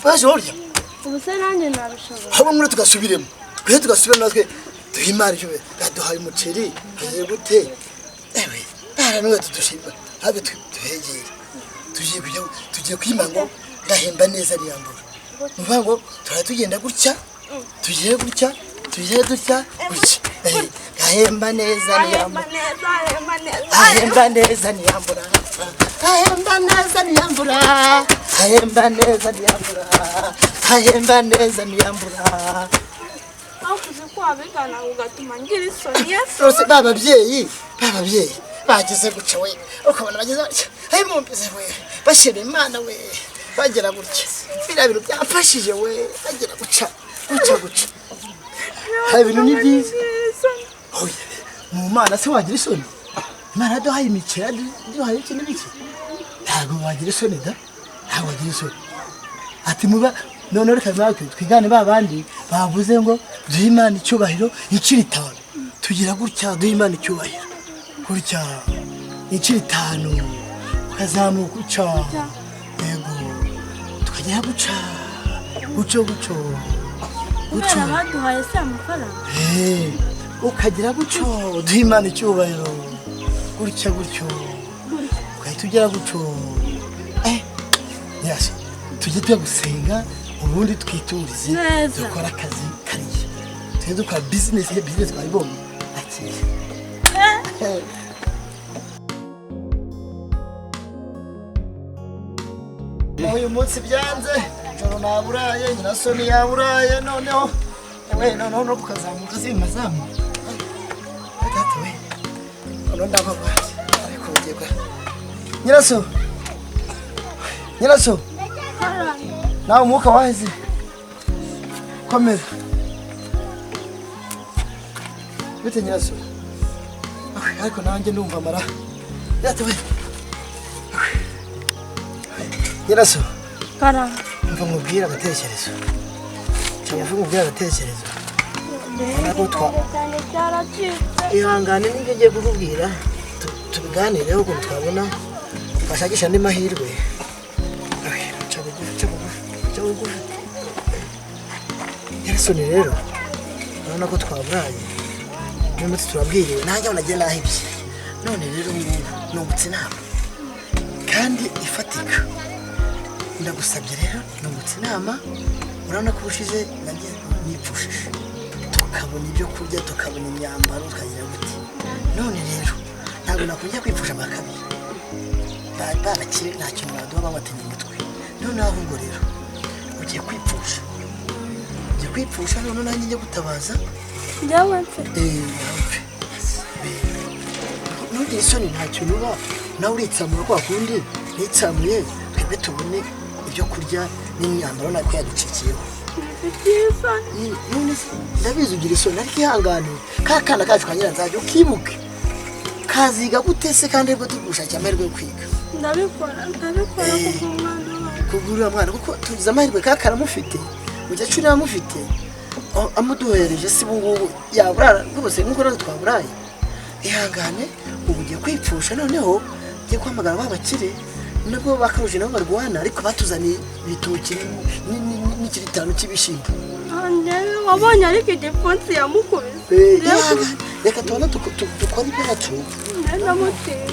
baje burya ubuse nanjye nabishobora habo muri tugasubiremo natwe duhimara cyo gaduhaye umuceri haje gute ewe baranwe tudushima habe tuhegeye tugiye kwimango ngahemba neza niyambura mvango turatugenda gutya tugiye gutya gahemba neza niyambura ahemba neza niyambura nawe kuzi ko wabigana ugatuma ngira isoni yesu rose bababyeyi bageze guca we ukabona bageze ayi mumbize we bashira Imana we bagera gutya bira bintu byafashije we bagera guca hari ibintu ni byiza oya mu Mana se wagira isoni Imana duhaye imikera duhaye ikintu biki ntabwo wagira isoni da ntabwo wagira isoni ati muba none reka natwe twigane babandi bavuze ngo duhe Imana icyubahiro inciri 5 tugira gutya duhe Imana icyubahiro gutya inciri 5 ukazamuka uca yego tukagira guca baduhaye se amafaranga ukagira guco duhe Imana icyubahiro gutya ukahita ugera guco yasi tujye gusenga ubundi twiturize dukora akazi kariye tujye dukora business twabibonye akiri uyu munsi byanze joro naburaye nyirasoni yaburaye noneho no kukazamuka zimazamu atatu we ono ndabagwaje ariko ugegwa nyiraso nawe umwuka waheze komera bite nyiraso ariko nanjye ndumva amara atatu we nyiraso mva mubwira agatekerezo nako ihangane n'ibyo ngiye kukubwira tubiganireho ukuntu twabona twashakisha andi mahirwe ca bugufi nyirasoni rero urabona ko twaburaye uyu munsi turabwiriwe nanjye nagiye nahibye none rero nungutse inama kandi ifatika ndagusabye rero nungutse inama urabona ko ubushize nagiye nipfushije tukabona ibyo kurya tukabona imyambaro tukagira gute none rero ntabwo nakujya kwipfusha amakabiri babakire nta kintu baduha babatanye umutwe noneho ahubwo rero ugiye kwipfusha none nanjye njye gutabaza njyawe mfe ntugire isoni nta kintu uba nawe uritsamura kwa kundi nitsamuye twebwe tubone ibyo kurya n'imyambaro nako yaducikiyeho none ndabizi ugira isoni ariko ihangane ka kana kacu ka nyiranzajya ukibuke kaziga gute se kandi aribwo tugushakira amahirwe yo kwiga ndabikora kugurira mwana kuko tugize amahirwe ka karamufite mu gihe curi amufite amuduhereje si bungubu yaburara rwose nk'uko rero twaburaye ihangane ubu ugiye kwipfusha noneho ugiye guhamagara babakire nabwo bakaruje nabo barwana ariko batuzaniye ibitoki n'ikiri 5 cy'ibishimbo wabonye ariko igipfunsi yamukubise reka tubona dukora ibyacu ndamuteye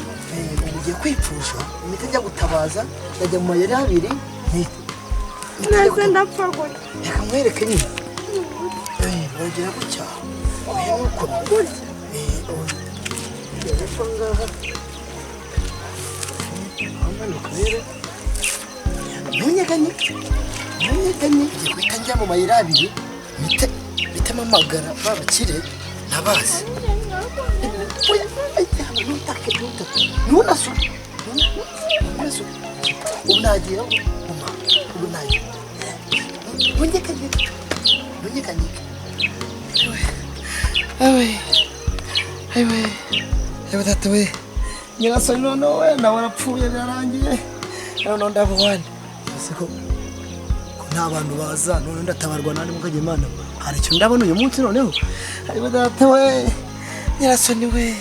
ugiye kwipfusha imiti njya gutabaza najya mu mayeri abiri neze ndapfa gutya reka mwereke nyine wagira gutya nuko hepfo ngaha ntunyeganye ugiye guhita njya mu mayeri abiri bitema amagara babakire nabazi ntunasure ubu nagiye ubu nagiye ntunyeganye ewe data we nyirasoni noneho we nawe arapfuye birarangiye noneho ndabuhane ko nta bantu baza none ndatabarwa nani mukajya Imana hari ikintu ndabona uyu munsi noneho ewe data we nyirasoni we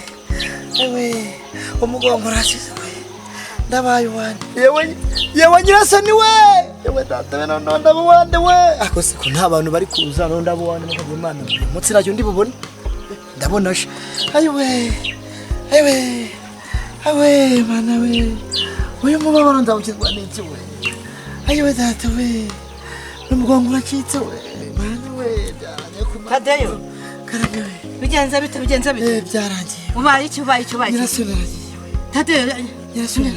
ewe umugongo urashize we ndabaye uwande yewe nyirasoni we ewe data we noneho ndabuwande we ako se ko nta bantu bari kuza noneho ndabuwande mukajya Imana uyu munsi nacyo ndibubone ndabona she awe mana we uyu mubabaro ndawukirwa n'iki we ayiwe data we n'umugongo uracitse we mana we byaranye ku Tadeyo karage we bigenze bite byarangiye ubaye iki nyirasoni aragiye we Tadeyo nyirasoni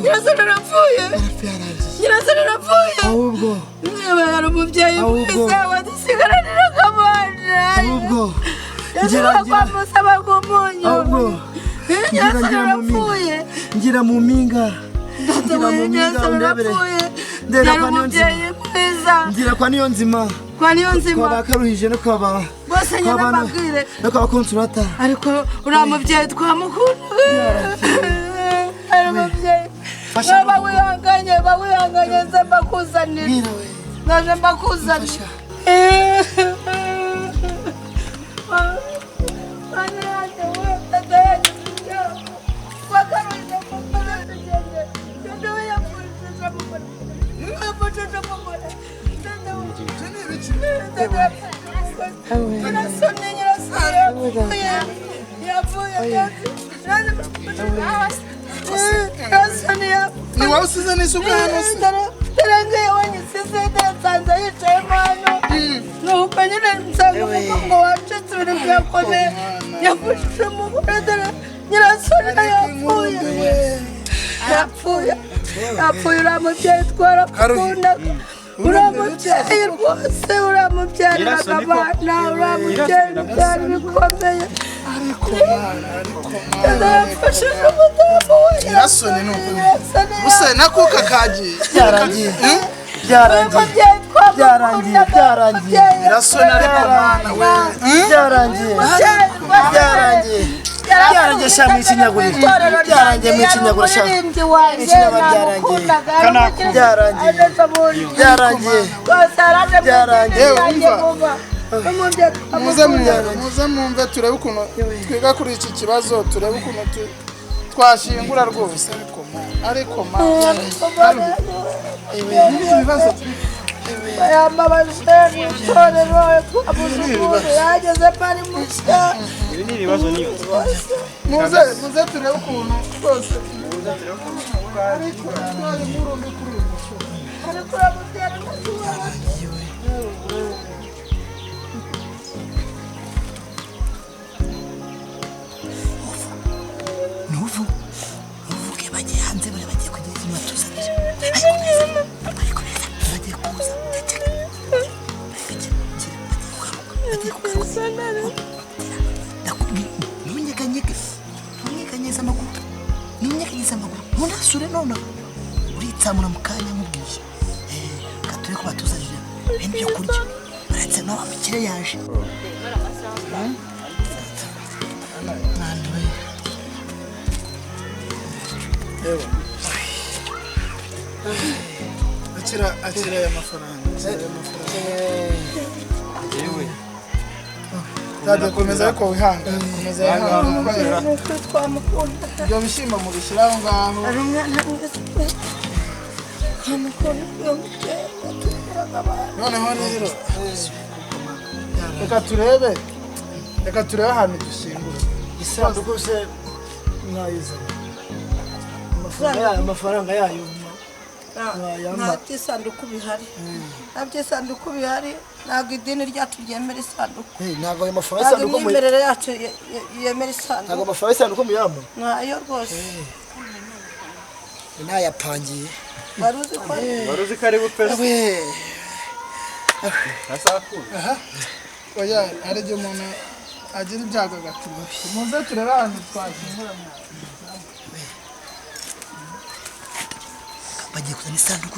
nyirasoni arapfuye nyirasoni arapfuye ahubwo niba yari umubyeyi mwiza wadusigaraniraga abana ahubwo yashobora kwamusaba nk'umunyu ahubwo nyirasoni arapfuye ngira mu mpinga nyirasoni arapfuye yari umubyeyi mwiza ngira kwa niyo nzima kwa bakaruhije no kwa ba bose nyine mbabwire no kwa konsulata ariko uriya mubyeyi twamukundaga ari umubyeyi bawihanganye nze mbakuzanira naje mbakuzanira ni wowe usize n'isuka hano se terengeye wanyisize nsanze yicayemo hano nuko nyine nsanga umugongo wacitse ibintu byakomeye yavushije umugore dore nyirasoni yapfuye uriya mubyeyi twarakundaga uriya mubyeyi rwose uriya mubyariraga abana uriya mubyeyi byari bikomeye yafashije umudamu we nyirasoni ni ukuri gusa nakuka kagiye byarangiye nyirasoni ariko mana we byarangiye sha mwikinyagurira byarangiye mwikinyagura sha byarangiye muze mwumve turebe ukuntu twiga kuri iki kibazo turebe ukuntu twashingura rwose ariko ibibazo yambabaje itorero twabuze umuntu yageze pari mushya ibi ni ibibazo niyo muze turebe ukuntu rwose ariko twari murundi kuri uyu musoro ariko uramutera nuvuge bagiye hanze bari bagiye kugeza imatuzanire ariko bagiye kuza ntunyeganyeze amaguru ntunasure none uritsamura mu kanya nkubwiye gature ko batuzanire ibintu byo kurya uretse nawe abakire yaje akira aya mafaranga komeza ariko wihangane komeza wihangane ibyo bishyimbo mubishyira aho ngaho noneho rero reka turebe ahantu dushyingura isanduku se mwayizana amafaranga yayo nta by'isanduku bihari ntabwo idini ryacu ryemera isanduku ntabwo ayo mafaranga ntabwo imyemerere yacu yemera isanduku ntabwo amafaranga y'isanduku muyamba ntayo rwose nayapangiye wari uzi ko ari bupfe oya hari igihe umuntu agira ibyago agatuma muze turebe ahantu twashyingura bagiye kuzana isanduku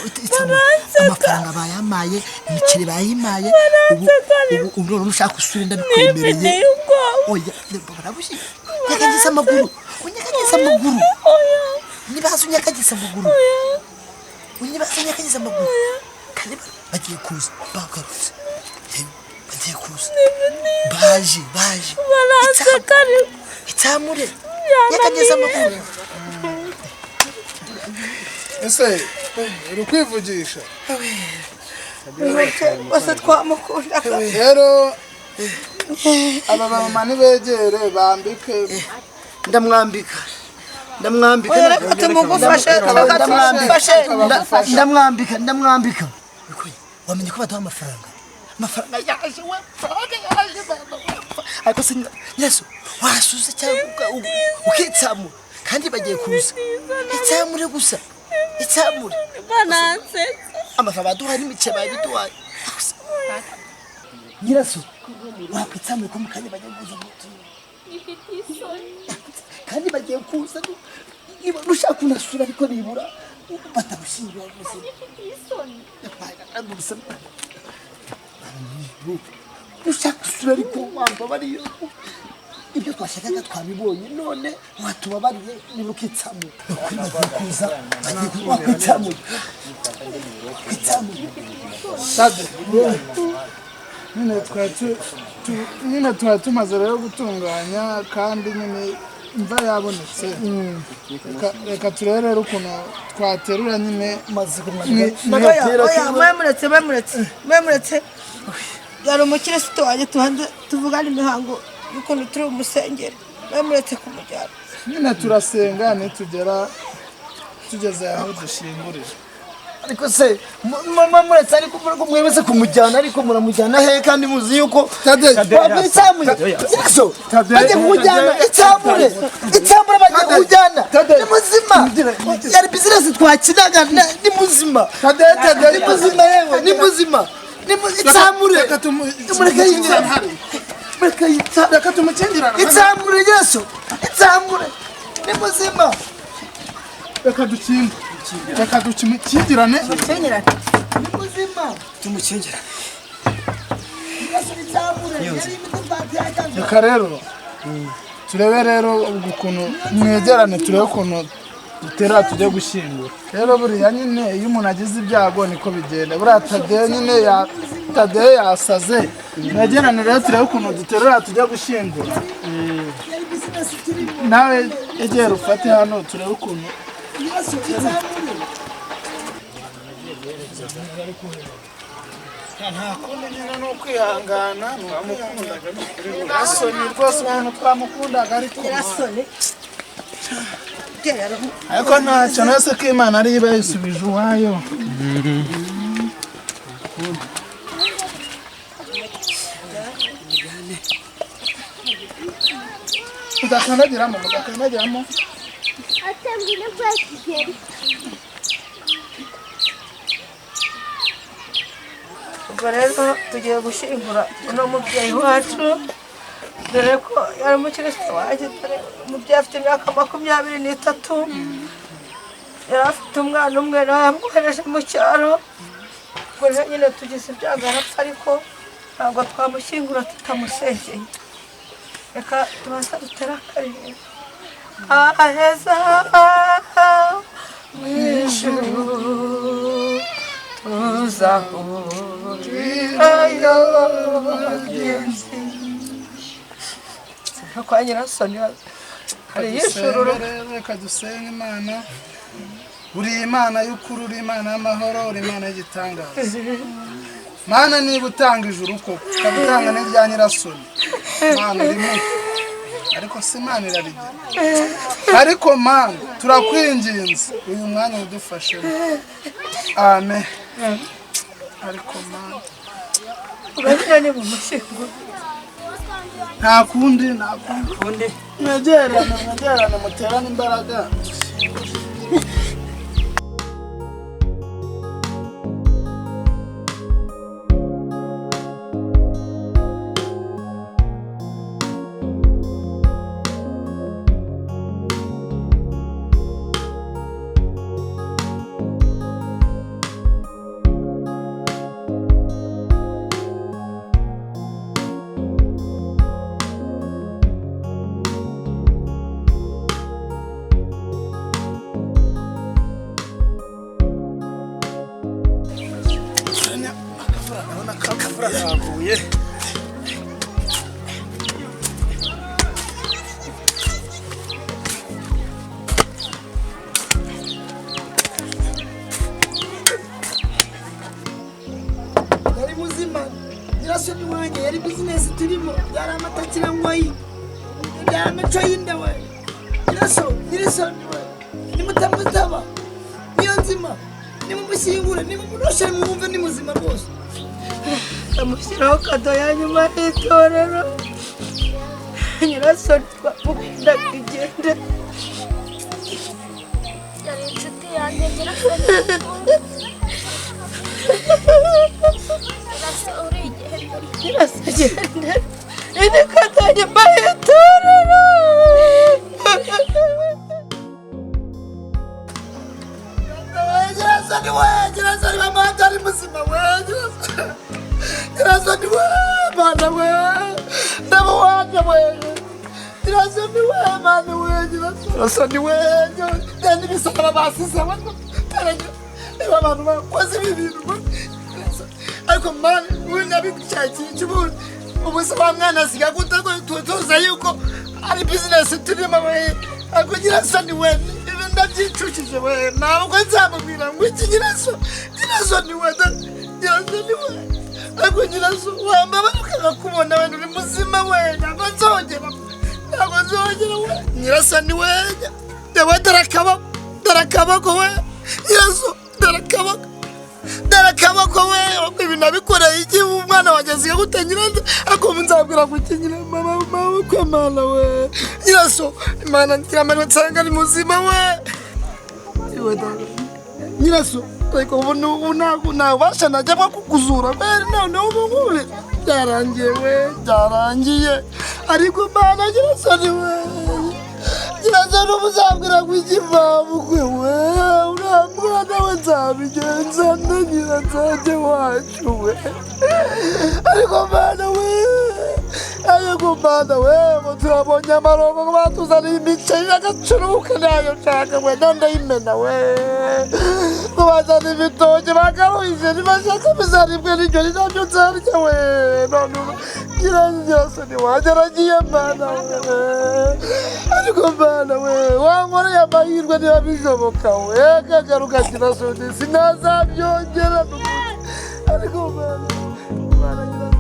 utawitsamura amafaranga bayamaye imiceri bayimaye ubu none ushaka usure ndabikwemereye oya barabushye nyakagize amaguru nibaza unyakagize amaguru kandi bagiye kuza bagarutse bagiye kuza baje itsamure nyakagize amaguru ese uri kwivugisha bose twamukundaga rero aba bamama nibegere bambike ndamwambika wamenye ko baduha amafaranga yaje ariko se yesu wasuze cyangwa ukitsamura kandi bagiye kuza itsamure gusa itsamure bananse amafa baduha n'imice babiduhaye nyiraso wakwitsamure ko mukanya bagiye kuza kandi bagiye kuza niba ushaka kunasura ariko nibura batagushingura rwose ushaka gusura ariko wamba bariyo ibyo twashakaga twabibonye none watubabariye niba ukitsamura ukuri bagiye kuza wakwitsamura Sade nyine twari tumaze rero gutunganya kandi nyine imva yabonetse reka turebe rero ukuntu twaterura nyine maze mwemuretse yari umukirisitu wanjye tuhanze tuvugana imihango y'ukuntu turi umusengeri mwemuretse kumujyana nyine turasenga nitugera tugeze aho dushingurira ariko se muretse ariko mwebese kumujyana ariko muramujyana he kandi muzi yuko itsamure yeso bagiye kumujyana itsamure bagiye kumujyana ni muzima yari bizinesi twakinaga ni muzima ni muzima yewe ni muzima itsamure reka tumukingirane itsamure yeso itsamure ni muzima reka dukingirane ni muzima Tumukingirane. reka rero turebe rero ukuntu mwegerane turebe ukuntu dutera tujye gushyingura rero buriya nyine iyo umuntu agize ibyago niko bigenda buriya Tadeyo yasaze mwegerane rero turebe ukuntu duterura tujya gushyingura nawe egera ufate hano turebe ukuntu nta kundi nyine ni ukwihangana Nyirasoni rwose umuntu twamukundaga ariko ntacyo nese ko Imana ari iba yisubije uwayo mudakandagiramo ubwo rero tugiye gushyingura uno mubyeyi wacu dore ko yari umukirisitu wanjye dore umubyeyi afite imyaka 23 yari afite umwana umwe nawe yamwohereje mu cyaro ubwo rero nyine tugize ibyago arapfa ariko ntabwo twamushyingura tutamusengeye reka tubanza dutera akarere aheza mu ijuru tuzahurirayo bagenzi kwa Nyirasoni hari yishururu reka dusenge Imana uri Imana y'ukuri uri Imana y'amahoro uri Imana y'igitangaza Mana niba utanga ijuru koko ukabutanga n'irya Nyirasoni Mana urimo ariko si Imana irarigira ariko Mana turakwinginze uyu mwanya udufashemo amen ariko Mana urabona ni mu mushingo nta kundi mwegerane muterane imbaraga yavuye yari muzima Nyirasoni wanjye yari bizinesi turimo yari amatakira ngoyi yari amaco y'inda we Nyirasoni we nimutamutaba niyo nzima nimumushyingure nimumushyire mwumve ni muzima rwose amushyiraho kado ya nyuma y'itorero Nyirasoni twamukundaga igende yanjye nyirasoni Nyirasagenda ini katanya bayitorero Nyirasoni mama atari muzima we Nyirasoni we mwana we ndaba wanje we Nyirasoni we mwana we Nyirasoni we ndi bisaba basize we Eba abantu bakoze ibintu ariko mwana w'inabicyakiye ubundi ubuzima mwana siga gutako tuza yuko ari business turimo we ariko Nyirasoni we ibi ndabyicukije we ntabwo nzamubwira ngo iki Nyirasoni we Nyirasoni we ariko Nyirasoni wambaba ukakubona we uri muzima we ntabwo nzongera we Nyirasoni we dewe darakabako we Nyirasoni darakabako we ibi nabikoreye iki umwana wageze gutangira ako nzabwira gukinyira mama ko mana we Nyirasoni imana ntiramara nsanga ari muzima we Nyirasoni ariko ubu nabasha najya kukuzura bere none ubu byarangiye ariko mana Nyirasoni we Nyirasoni umuzabwira gw'ikivabukwe we uramwana we nzabigenza ndagira nzajye wacu we ariko mana we turabonye amarongo batuzaniye imiceri y'agacurubuka nayo nshaka we ndayimena we bazana ibitoki bagaruhije ntibashaka bizaribwe n'iryo nabyo nzarya we none Nyirasoni wanjye aragiye mana we ariko mana we wankoreye amahirwe niba bishoboka we kagaruka Nyirasoni sinazabyongera ariko mana